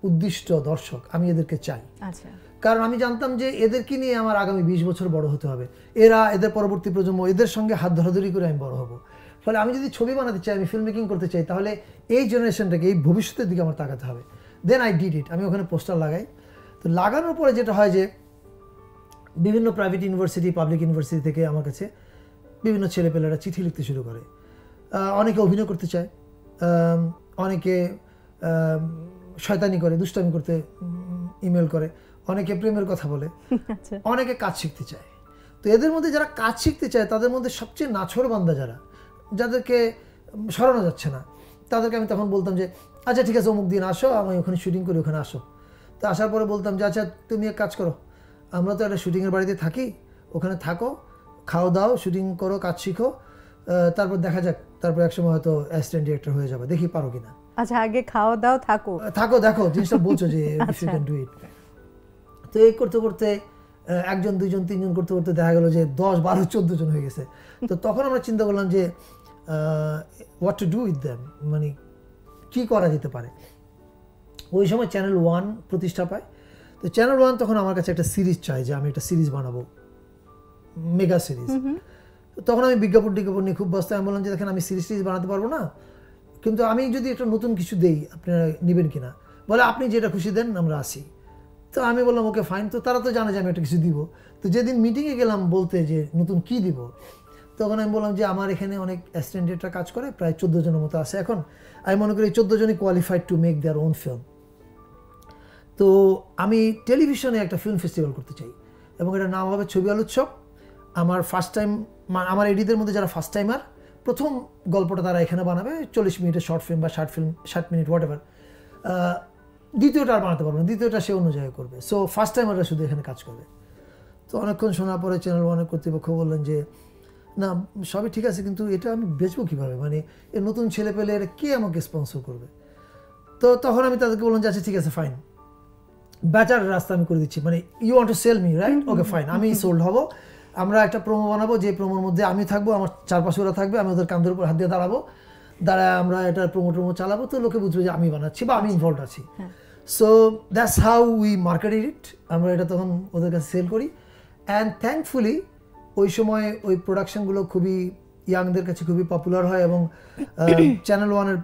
উদ্দিষ্ট দর্শক, আমি এদেরকে চাই। আচ্ছা, কারণ আমি জানতাম যে এদেরকে নিয়ে আমার আগামী 20 বছর বড় হতে হবে, এদের পরবর্তী প্রজন্ম, এদের সঙ্গে হাত ধরাধরি করে আমি বড় হব। ফলে আমি যদি ছবি বানাতে চাই, আমি ফিল্ম মেকিং করতে চাই, তাহলে এই জেনারেশনটাকে, এই ভবিষ্যতের দিকে আমার তাকাতে হবে। দেন আই ডিড ইট, আমি ওখানে পোস্টার লাগাই। তো লাগানোর পরে যেটা হয় যে বিভিন্ন প্রাইভেট ইউনিভার্সিটি, পাবলিক ইউনিভার্সিটি থেকে আমার কাছে বিভিন্ন ছেলেপেলেরা চিঠি লিখতে শুরু করে। অনেকে অভিনয় করতে চায়, অনেকে শয়তানি করে, দুষ্টামি করতে ইমেল করে, অনেকে প্রেমের কথা বলে, অনেকে কাজ শিখতে চায়। তো এদের মধ্যে যারা কাজ শিখতে চায় তাদের মধ্যে সবচেয়ে নাছোড়বান্দা যাদেরকে সরানো যাচ্ছে না, তাদেরকে আমি তখন বলতাম যে আচ্ছা ঠিক আছে, অমুক দিন আসো, আমি ওখানে শুটিং করি, ওখানে আসো। তো আসার পরে বলতাম যে আচ্ছা তুমি এক কাজ করো, আমরা তো একটা শুটিংয়ের বাড়িতে থাকি, ওখানে থাকো, খাও দাও, শুটিং করো, কাজ শিখো, তারপর দেখা যাক, তারপর একসময় হয়তো অ্যাসিস্ট্যান্ট ডিরেক্টর হয়ে যাবে, দেখি পারো কিনা। আচ্ছা, আগে খাও দাও, থাকো, দেখো জিনিসটা বলছো যে if you can do it. তো এই করতে করতে একজন, দুইজন, তিনজন করতে করতে দেখা গেল যে 10, 12, 14 জন হয়ে গেছে। তো তখন আমরা চিন্তা করলাম যে what to do with them, মানে কী করা যেতে পারে। ওই সময় চ্যানেল 1 প্রতিষ্ঠা পায়। তো চ্যানেল 1 তখন আমার কাছে একটা সিরিজ চাই, যে আমি একটা সিরিজ বানাবো, মেগা সিরিজ। তখন আমি বিজ্ঞাপন নিয়ে খুব ব্যস্ত। আমি বললাম যে দেখেন, আমি সিরিজ বানাতে পারবো না, কিন্তু আমি যদি একটা নতুন কিছু দেই আপনারা নেবেন কিনা। বলে আপনি যেটা খুশি দেন, আমরা আসি। তো আমি বললাম ওকে ফাইন। তো তারা তো জানে যে আমি একটা কিছু দিব। তো যেদিন মিটিংয়ে গেলাম বলতে যে নতুন কি দিব, তখন আমি বললাম যে আমার এখানে অনেক অ্যাসিস্ট্যান্টরা কাজ করে, প্রায় 14 জনের মতো আছে। এখন আমি মনে করি 14 জনই qualified to make their own film. তো আমি টেলিভিশনে একটা ফিল্ম ফেস্টিভ্যাল করতে চাই এবং এটার নাম হবে ছবি আলো উৎসব। আমার ফার্স্ট টাইম, আমার এডিদের মধ্যে যারা ফার্স্ট টাইমার, প্রথম গল্পটা তারা এখানে বানাবে 40 মিনিটের শর্ট ফিল্ম বা 60 মিনিট হোয়াট এভার। দ্বিতীয়টা আর বানাতে পারবে না, দ্বিতীয়টা সে অন্য জায়গায় করবে। সো ফার্স্ট টাইমাররা শুধু এখানে কাজ করবে। তো অনেকক্ষণ শোনার পরে চ্যানেল ওয়ানের কর্তৃপক্ষ বললেন যে না সবই ঠিক আছে, কিন্তু এটা আমি বেচবো কীভাবে, মানে এর নতুন ছেলে পেলে এর কে আমাকে স্পন্সর করবে। তো তখন আমি তাদেরকে বললাম যে আচ্ছা ঠিক আছে ফাইন, বেটার রাস্তা আমি করে দিচ্ছি, মানে you want to sell me right, okay fine, আমি সোল্ড হব। আমরা একটা প্রোমো বানাবো, যে প্রোমোর মধ্যে আমি থাকবো, আমার চারপাশে ওরা থাকবে, আমি ওদের কাঁধের উপর হাত দিয়ে দাঁড়াবো, দাঁড়ায় আমরা এটা প্রোমো চালাবো। তো লোকে বুঝবে যে আমি বানাচ্ছি বা আমি ইনভলভ আছি। So that's how we marketed it. আমরা এটা তখন ওদের কাছে সেল করি। অ্যান্ড থ্যাঙ্কফুলি ওই সময় ওই প্রোডাকশনগুলো খুবই ইয়াংদের কাছে খুবই পপুলার হয় এবং চ্যানেল ওয়ানের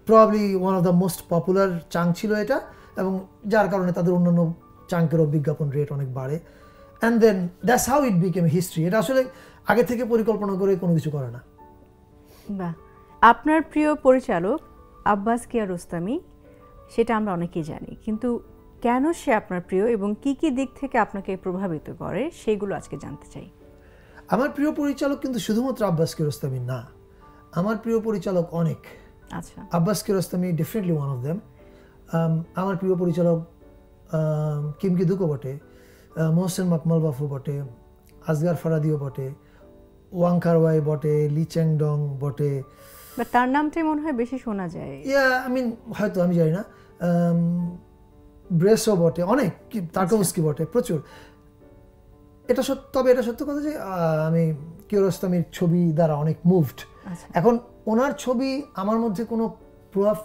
probably one of the most popular chunk ছিল এটা, এবং যার কারণে তাদের অন্যান্য চাঙ্কেরও বিজ্ঞাপন রেট অনেক বাড়ে। And then that's how it became history. এটা আসলে আগে থেকে পরিকল্পনা করে কোনো কিছু করে না। বাহ। আপনার প্রিয় পরিচালক আব্বাস কিয়ারোস্তামি, সেটা আমরা অনেকেই জানি, কিন্তু কেন সে আপনার প্রিয় এবং কি কি দিক থেকে আপনাকে প্রভাবিত করে সেগুলো আজকে জানতে চাই। আমার প্রিয় পরিচালক কিন্তু শুধুমাত্র আব্বাস কিয়ারোস্তামি না, আমার প্রিয় পরিচালক অনেক। আচ্ছা, Abbas Kiarostami definitely one of them. আমার প্রিয় পরিচালক কিম কি-দুকও বটে, মোহসেন মাকমাল-বাফু বটে, আসগার ফারাদিও বটে, ওয়াং কার-ওয়াই বটে, লি চ্যাং-ডং বটে। বাট তার নামটাই মনে হয় বেশি শোনা যায়। আই মিন হয়তো আমি জানি না। ব্রেসও বটে, অনেক, তারকোভস্কি বটে, প্রচুর। এটা সত্য, তবে এটা সত্য কথা যে আমি কিয়ারোস্তামির ছবি দ্বারা অনেক মুভড। এখন ওনার ছবি আমার মধ্যে কোনো প্রভাব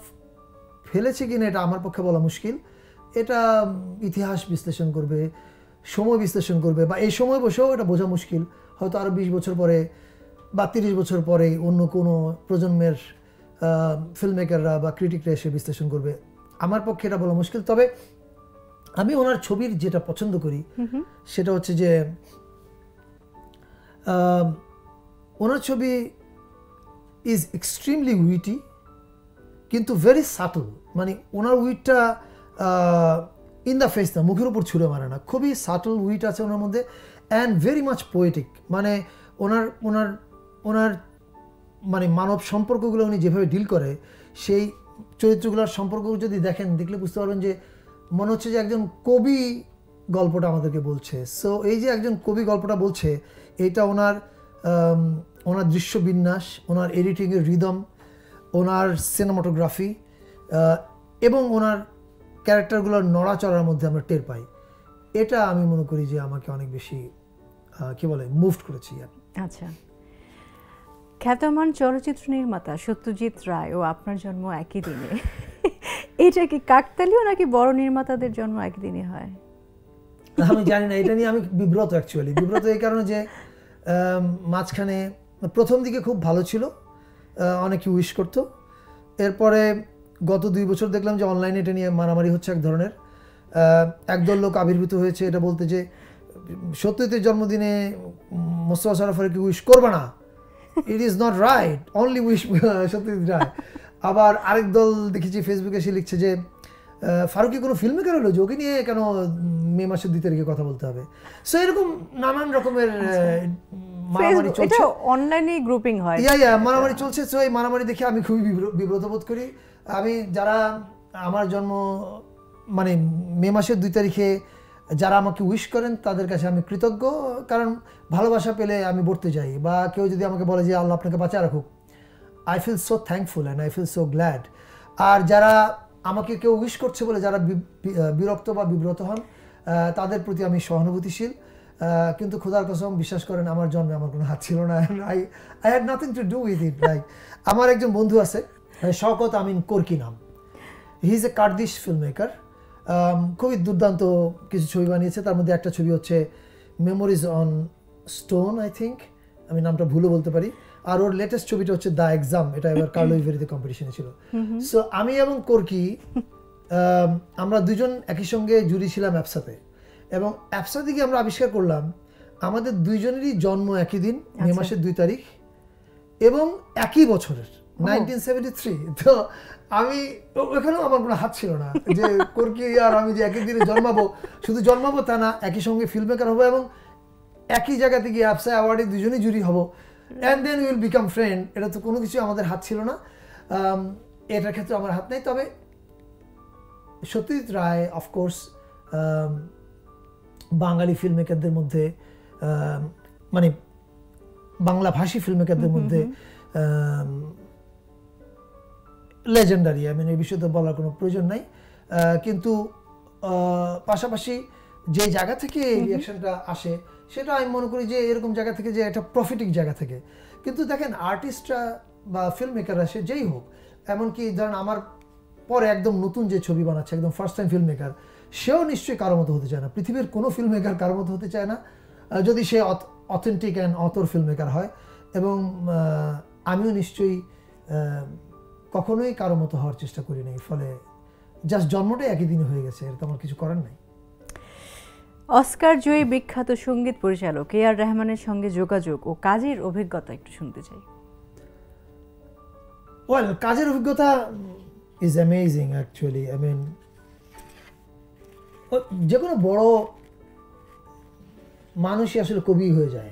ফেলেছে কিনা এটা আমার পক্ষে বলা মুশকিল। এটা ইতিহাস বিশ্লেষণ করবে, সময় বিশ্লেষণ করবে, বা এই সময় বসেও এটা বোঝা মুশকিল। হয়তো আরও 20 বছর পরে বা 30 বছর পরে অন্য কোনো প্রজন্মের ফিল্ম মেকাররা বা ক্রিটিকরা এসে বিশ্লেষণ করবে, আমার পক্ষে এটা বলা মুশকিল। তবে আমি ওনার ছবির যেটা পছন্দ করি সেটা হচ্ছে যে ওনার ছবি ইজ এক্সট্রিমলি উইটি কিন্তু ভেরি সাটল। মানে ওনার উইটটা ইন দ্য ফেস না, মুখের উপর ছুঁড়ে মারে না, খুবই সাটল উইট আছে ওনার মধ্যে, অ্যান্ড ভেরি মাচ পোয়েটিক। মানে ওনার ওনার ওনার মানে মানব সম্পর্কগুলো উনি যেভাবে ডিল করে, সেই চরিত্রগুলোর সম্পর্ক যদি দেখেন, দেখলে বুঝতে পারবেন যে মনে হচ্ছে যে একজন কবি গল্পটা আমাদেরকে বলছে। সো এই যে একজন কবি গল্পটা বলছে, এইটা ওনার দৃশ্যবিন্যাস, ওনার এডিটিংয়ের রিদম, ওনার সিনেমাটোগ্রাফি এবং ওনার ক্যারেক্টারগুলোর নড়াচড়ার মধ্যে আমরা টের পাই। এটা আমি মনে করি যে আমাকে অনেক বেশি কি বলে মুভড করেছি। আচ্ছা, খ্যাতমান চলচ্চিত্র নির্মাতা সত্যজিৎ রায় ও আপনার জন্ম একই দিনে, এটা কি কাকতালীয় নাকি বড় নির্মাতাদের জন্ম একই দিনে হয়? আমি জানি না, এটা নিয়ে আমি বিব্রত। অ্যাকচুয়ালি বিব্রত এই কারণে যে মাঝখানে প্রথম দিকে খুব ভালো ছিল, অনেকে উইশ করতো, এরপরে গত 2 বছর দেখলাম যে অনলাইনে এটা নিয়ে মারামারি হচ্ছে এক ধরনের। একদল লোক আবির্ভূত হয়েছে এটা বলতে যে সত্যজিতের জন্মদিনে মোস্তফা সরোয়ার ফারুকী উইশ করবে না, it is not right, only wish Satyajit Ray. আবার আরেক দল দেখেছি ফেসবুকে এসে লিখছে যে ফারুকী কোনো ফিল্ম মেকার হলো যে ওকে নিয়ে কেন মে মাসের 2 তারিখে কথা বলতে হবে। সো এরকম নানান রকমের মারামারি চলছে, অনলাইনে গ্রুপিং হয়, মারামারি চলছে। সো এই মারামারি দেখে আমি খুবই বিব্রত বোধ করি। আমি যারা আমার জন্ম মানে মে মাসের 2 তারিখে যারা আমাকে উইশ করেন তাদের কাছে আমি কৃতজ্ঞ, কারণ ভালোবাসা পেলে আমি বলতে যাই, বা কেউ যদি আমাকে বলে যে আল্লাহ আপনাকে বাঁচিয়ে রাখুক, I feel so thankful and I feel so glad. আর যারা আমাকে কেউ উইশ করছে বলে যারা বিরক্ত বা বিব্রত হন, তাদের প্রতি আমি সহানুভূতিশীল। কিন্তু খোদার কসম বিশ্বাস করেন আমার জন্মে আমার কোনো হাত ছিল না, I had nothing to do with it. Like আমার একজন বন্ধু আছে শওকত আমিন কোরকি নাম, he is a Kurdish film maker, খুবই দুর্দান্ত কিছু ছবি বানিয়েছে। তার মধ্যে একটা ছবি হচ্ছে memories on stone, I think, আমি নামটা ভুলও বলতে পারি। আর ওর লেটেস্ট ছবিটা হচ্ছে দ্য এক্সাম, এটা এবার কার্লো ইভেরিতে কম্পিটিশনে ছিল। সো আমি এবং কোরকি আমরা দুজন একই সঙ্গে জুরি ছিলাম অ্যাপসাতে, এবং অ্যাপসা থেকে আমরা আবিষ্কার করলাম আমাদের দুইজনেরই জন্ম একই দিন, মে মাসের 2 তারিখ, এবং একই বছরের 1973। তো আমি ওখানেও আমার কোনো হাত ছিল না যে কোরকি আর আমি যে একই দিনে জন্মাবো, শুধু জন্মাবো তা না, একই সঙ্গে ফিল্ম মেকার হবো এবং একই জায়গা থেকে অ্যাপসা অ্যাওয়ার্ডে দুজনেই জুরি হবো, and then will become friend. এটা তো কোনো কিছু আমাদের হাত ছিল না, এটার ক্ষেত্রে আমার হাত নেই। তবে সত্যজিৎ রায় অফকোর্স বাঙালি ফিল্ম মেকারদের মধ্যে, মানে বাংলা ভাষী ফিল্ম মেকারদের মধ্যে লেজেন্ডারি, আমি এই বিষয়ে তো বলার কোনো প্রয়োজন নাই। কিন্তু পাশাপাশি যে জায়গা থেকে এই রিয়াকশনটা আসে সেটা আমি মনে করি যে এরকম জায়গা থেকে, যে একটা প্রফিটিক জায়গা থেকে। কিন্তু দেখেন আর্টিস্টরা বা ফিল্ম মেকাররা সে যেই হোক, এমনকি ধরেন আমার পরে একদম নতুন যে ছবি বানাচ্ছে, একদম ফার্স্ট টাইম ফিল্ম মেকার, সেও নিশ্চয়ই কারো মতো হতে চায় না। পৃথিবীর কোনো ফিল্ম মেকার কারো মতো হতে চায় না যদি সে authentic and author film maker হয়। এবং আমিও নিশ্চয়ই কখনোই কারো মতো হওয়ার চেষ্টা করি নাই, ফলে জাস্ট জন্মটাই একই দিনে হয়ে গেছে, এর তো আমার কিছু করার নাই। অস্কার জয়ী বিখ্যাত সঙ্গীত পরিচালক এ.আর রহমানের সঙ্গে যোগাযোগ ও কাজের অভিজ্ঞতা একটু শুনতে চাই। ওয়েল, কাজের অভিজ্ঞতা is amazing actually. I mean, যে কোনো বড় মানুষই আসলে কবি হয়ে যায়।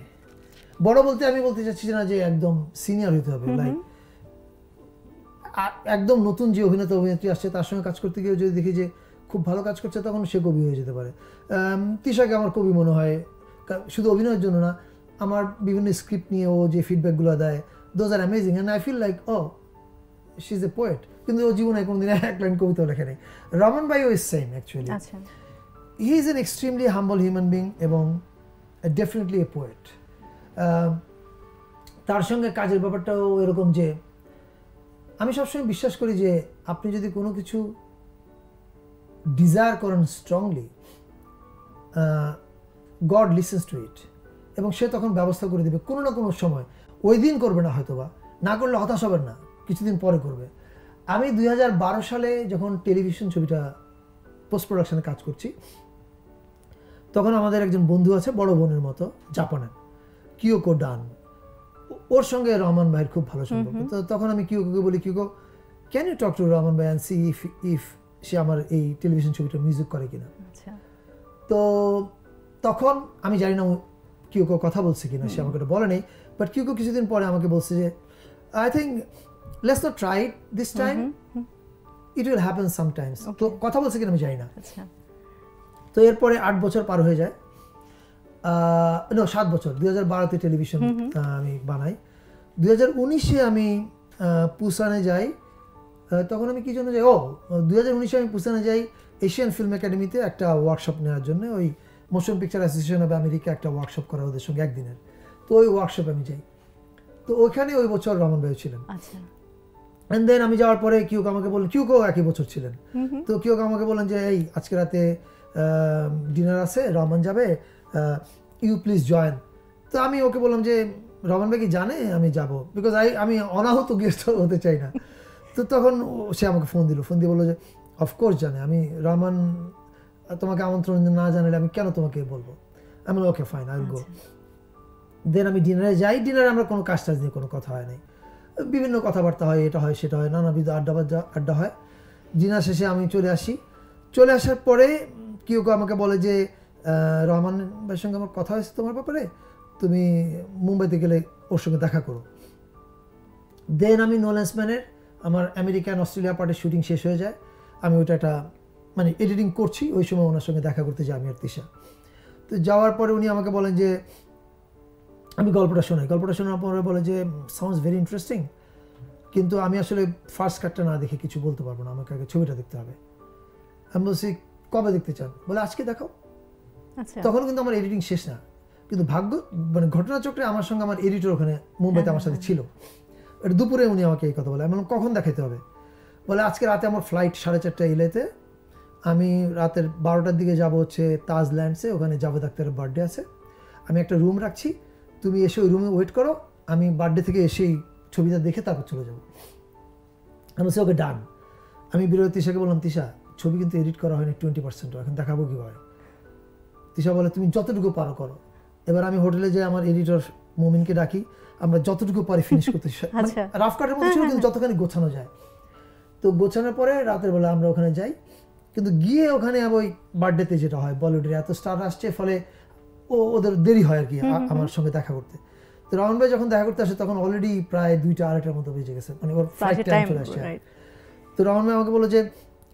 বড় বলতে আমি বলতে চাচ্ছি না যে একদম সিনিয়র হতে হবে, লাইক একদম নতুন যে অভিনেতা অভিনেত্রী আসছে তার সঙ্গে কাজ করতে গিয়ে যদি দেখি যে খুব ভালো কাজ করছে, তখন সে কবি হয়ে যেতে পারে। তিশাকে আমার কবি মনে হয়, শুধু অভিনয়ের জন্য না, আমার বিভিন্ন স্ক্রিপ্ট নিয়ে ও যে ফিডব্যাকগুলো দেয়, those are amazing, and I feel like ও শি ইজ এ পোয়েট। কিন্তু ও জীবনে কোনোদিন এক লাইন কবিতাও লেখে নেই। রমন ভাইও is same actually. He is an extremely humble human being এবং ডেফিনেটলি এ পোয়েট। তার সঙ্গে কাজের ব্যাপারটাও এরকম যে আমি সবসময় বিশ্বাস করি যে আপনি যদি কোনো কিছু ডিজায়ার করেন স্ট্রংলি, গড লিসেন্স টু ইট, এবং সে তখন ব্যবস্থা করে দেবে কোনো না কোনো সময়। ওই দিন করবে না হয়তোবা, না করলে হতাশ হবেন না, কিছুদিন পরে করবে। আমি 2012 সালে যখন টেলিভিশন ছবিটা পোস্ট প্রোডাকশনে কাজ করছি, তখন আমাদের একজন বন্ধু আছে বড় বোনের মতো, জাপানের, কিয়োকো ডান। ওর সঙ্গে রহমান ভাইয়ের খুব ভালো সম্পর্ক। তো তখন আমি কিয়োকোকে বলি, Kyoko can you talk to Rahman bhai and see if সে আমার এই টেলিভিশন ছবিটা মিউজিক করে কিনা। তো তখন আমি জানি না কিয়োকো কথা বলছে কিনা, সে আমাকে এটা বলে নেই, বাট কিয়োকো কিছুদিন পরে আমাকে বলছে যে I think let's not try it this time, it will happen sometimes. তো কথা বলছে কিনা আমি জানি না। তো এরপরে 8 বছর পার হয়ে যায়, 7 বছর, 2012-তে টেলিভিশন আমি বানাই। 2019-এ আমি পুসানে যাই। তখন আমি কি জন্য যাই, 2019-এ আমি পুসানে যাই এশিয়ান ফিল্ম একাডেমিতে একটা ওয়ার্কশপ নেওয়ার জন্য। ওই motion picture association of America একটা ওয়ার্কশপ করা ওদের সঙ্গে একদিনের। তো ওই ওয়ার্কশপে আমি যাই। তো ওইখানে ওই বছর রমন ভাই ছিলেন। অ্যান্ড দেন আমি যাওয়ার পরে কিয়োকো আমাকে বললেন, কিয়োকো একই বছর ছিলেন, তো কিয়োকো আমাকে বললেন যে এই আজকে রাতে ডিনার আছে, রহমান যাবে, ইউ প্লিজ জয়েন। তো আমি ওকে বললাম যে রহমান ভাই কি জানে আমি যাব, বিকজ আমি অনাহত গেস্ট হতে চাই না। তো তখন সে আমাকে ফোন দিয়ে বললো যে অফকোর্স জানে, আমি রহমান তোমাকে আমন্ত্রণ না জানালে আমি কেন তোমাকে বলবো। আমি okay fine, I will go. Then আমি ডিনারে যাই। ডিনারে আমরা কোনো কাজ টাজ নিয়ে কোনো কথা হয় নাই, বিভিন্ন কথাবার্তা হয়, এটা হয় সেটা হয়, নানাবিধ আড্ডা হয়। ডিনার শেষে আমি চলে আসি। চলে আসার পরে কিয়োকো আমাকে বলে যে রহমান ভাইয়ের সঙ্গে আমার কথা হয়েছে তোমার ব্যাপারে, তুমি মুম্বাইতে গেলে ওর সঙ্গে দেখা করো। দেন আমি নোল্যান্সম্যানের আমার আমেরিকান অস্ট্রেলিয়া পার্টের শুটিং শেষ হয়ে যায়। আমি ওইটা একটা মানে এডিটিং করছি, ওই সময় ওনার সঙ্গে দেখা করতে যাই আমি আর তিশা। তো যাওয়ার পরে উনি আমাকে বলেন যে আমি গল্পটা শোনার পরে বলে যে সাউন্ডস ভেরি ইন্টারেস্টিং, কিন্তু আমি আসলে ফার্স্ট কাটটা না দেখে কিছু বলতে পারবো না, আমাকে আগে ছবিটা দেখতে হবে। আমি বলছি কবে দেখতে চান, বলে আজকে দেখাও। তখন কিন্তু আমার এডিটিং শেষ না, কিন্তু ভাগ্য মানে ঘটনাচক্রে আমার সঙ্গে আমার এডিটর ওখানে মুম্বাইতে আমার সাথে ছিল। এটা দুপুরে উনি আমাকে এই কথা বলে। আমি বললাম কখন দেখাতে হবে, বলে আজকে রাতে আমার ফ্লাইট 4:30 এলেতে, আমি রাতের 12টার দিকে যাব হচ্ছে তাজ ল্যান্ডসে, ওখানে জাভেদ আখতারের বার্থডে আছে, আমি একটা রুম রাখছি, তুমি এসে ওই রুমে ওয়েট করো, আমি বার্থডে থেকে এসেই ছবিটা দেখে তারপর চলে যাবো। আমি বলছি ওকে ডান। আমি বেরোয় তিশাকে বললাম তিশা ছবি কিন্তু এডিট করা হয়নি 20%, এখন দেখাবো কিভাবে। তিশা বলে তুমি যতটুকু পারো করো। এবার আমি হোটেলে যাই, আমার এডিটর মোমিনকে ডাকি, আমরা যতটুকু পারি ফিনিশ করতে, মানে রাফ কাটের মধ্যে ছিল কিন্তু যতখানি গোছানো যায়। তো গোছানোর পরে রাতের বেলা আমরা ওখানে যাই, কিন্তু গিয়ে ওখানে ওই বার্থডেতে যেটা হয় বলিউডের এত স্টার আসছে, ফলে ওদের দেরি হয় আর কি আমার সঙ্গে দেখা করতে। তো রাউন্ড ভাই যখন দেখা করতে আসে তখন অলরেডি প্রায় 2টা-2:30টার মতো বেজে গেছে, মানে ওর ফ্লাইট টাইম চলে আসছে। তো রাউন্ড ভাই আমাকে বললো যে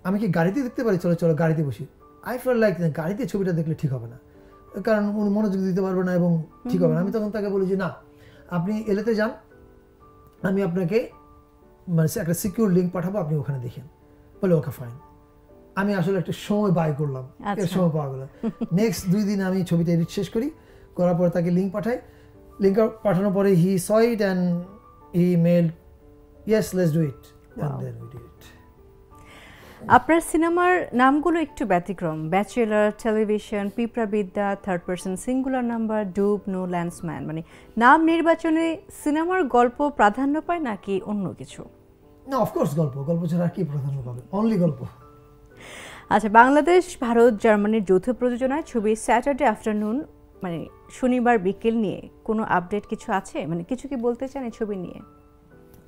আমি কি গাড়িতে দেখতে পারি, চলো চলো গাড়িতে বসি। আই ফিল লাইক গাড়িতে ছবিটা দেখলে ঠিক হবে না, কারণ উনি মনোযোগ দিতে পারবে না এবং ঠিক হবে না। আমি তখন তাকে বলি যে না, আপনি এলেতে যান, আমি আপনাকে মানে একটা সিকিউর লিঙ্ক পাঠাবো, আপনি ওখানে দেখেন। বলে ওকে ফাইন। আমি আসলে একটা সময় বাই করলাম, এর সময় পাওয়া গেল। নেক্সট 2 দিন আমি ছবিটা এডিট শেষ করার পরে তাকে লিঙ্ক পাঠাই। লিঙ্ক পাঠানোর পরে he saw it and he mail yes let's do it, and then we did it. আপনার সিনেমার নামগুলো একটু ব্যতিক্রম, ব্যাচেলার, টেলিভিশন, পিঁপড়া বিদ্যা, থার্ড পারসন সিঙ্গুলার নাম্বার, ডুব, নো, ল্যান্ডসম্যান। মানে নাম নির্বাচনে সিনেমার গল্প প্রাধান্য পায় নাকি অন্য কিছু? না, অফকোর্স গল্প ছাড়া কি প্রাধান্য পাবে, অনলি গল্প। আচ্ছা, বাংলাদেশ, ভারত, জার্মানির যৌথ প্রযোজনায় ছবি স্যাটারডে আফটারনুন, মানে শনিবার বিকেল নিয়ে কোনো আপডেট কিছু আছে? মানে কিছু কি বলতে চান এই ছবি নিয়ে?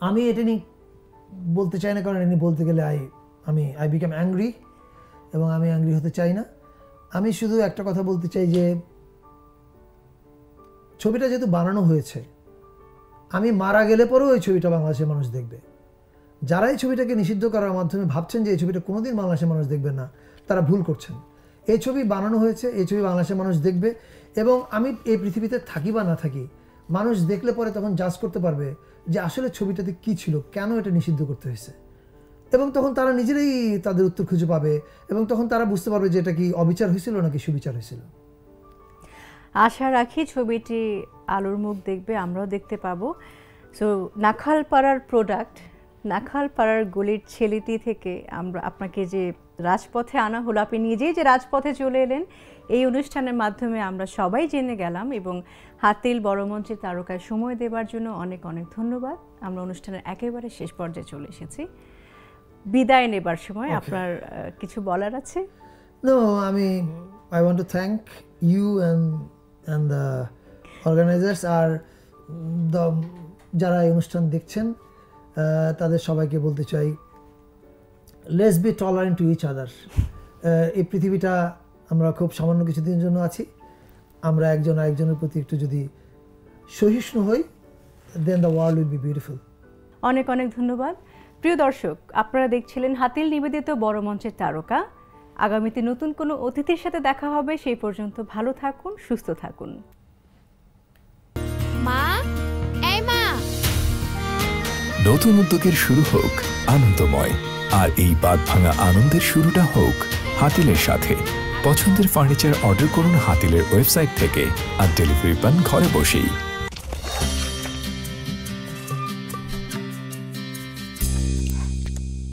আমি এটা নিয়ে বলতে চাই না, কারণ এটা নিয়ে বলতে গেলে আই বিকাম অ্যাংরি, এবং আমি অ্যাংরি হতে চাই না। আমি শুধু একটা কথা বলতে চাই যে ছবিটা যেহেতু বানানো হয়েছে, আমি মারা গেলে পরেও এই ছবিটা বাংলাদেশের মানুষ দেখবে। যারা এই ছবিটাকে নিষিদ্ধ করার মাধ্যমে ভাবছেন যে এই ছবিটা কোনোদিন বাংলাদেশের মানুষ দেখবে না, তারা ভুল করছেন। এই ছবি বানানো হয়েছে, এই ছবি বাংলাদেশের মানুষ দেখবে, এবং আমি এই পৃথিবীতে থাকি বা না থাকি, মানুষ দেখলে পরে তখন জাজ করতে পারবে যে আসলে ছবিটাতে কি ছিল, কেন এটা নিষিদ্ধ করতে হয়েছে, এবং তখন তারা নিজেরাই তাদের উত্তর খুঁজে পাবে, এবং তখন তারা বুঝতে পারবে যে এটা কি অবিচার হয়েছিল নাকি সুবিচার হয়েছিল। আশা রাখি ছবিটি আলোর মুখ দেখবে, আমরাও দেখতে পাবো। সো নাখালপাড়ার প্রোডাক্ট, নাখালপাড়ার গলির ছেলেটি থেকে আমরা আপনাকে যে রাজপথে আনা হলো, আপনি নিজেই যে রাজপথে চলে এলেন, এই অনুষ্ঠানের মাধ্যমে আমরা সবাই জেনে গেলাম। এবং হাতিল বড় মঞ্চের তারকায় সময় দেওয়ার জন্য অনেক অনেক ধন্যবাদ। আমরা অনুষ্ঠানের একেবারে শেষ পর্যায়ে চলে এসেছি, বিদায় নেবার সময়। আপনার কিছু বলার আছে? No, I want to thank you and the organizers আর যারা এই অনুষ্ঠান দেখছেন তাদের সবাইকে বলতে চাই, let's be tolerant to each other. এই পৃথিবীটা আমরা খুব সামান্য কিছুদিনের জন্য আছি, আমরা একজন আরেকজনের প্রতি একটু যদি সহিষ্ণু হই, then the world will be beautiful. অনেক অনেক ধন্যবাদ। প্রিয় দর্শক, আপনারা দেখছিলেন হাতিল নিবেদিত বড় মঞ্চের তারকা। আগামীতে নতুন কোনো অতিথির সাথে দেখা হবে, সেই পর্যন্ত ভালো থাকুন, সুস্থ থাকুন। মা, এই মা, নতুন উদ্যোগের শুরু হোক আনন্দময়, আর এই বাঁধ ভাঙা আনন্দের শুরুটা হোক হাতিলের সাথে। পছন্দের ফার্নিচার অর্ডার করুন হাতিলের ওয়েবসাইট থেকে, আর ডেলিভারি পান ঘরে বসেই।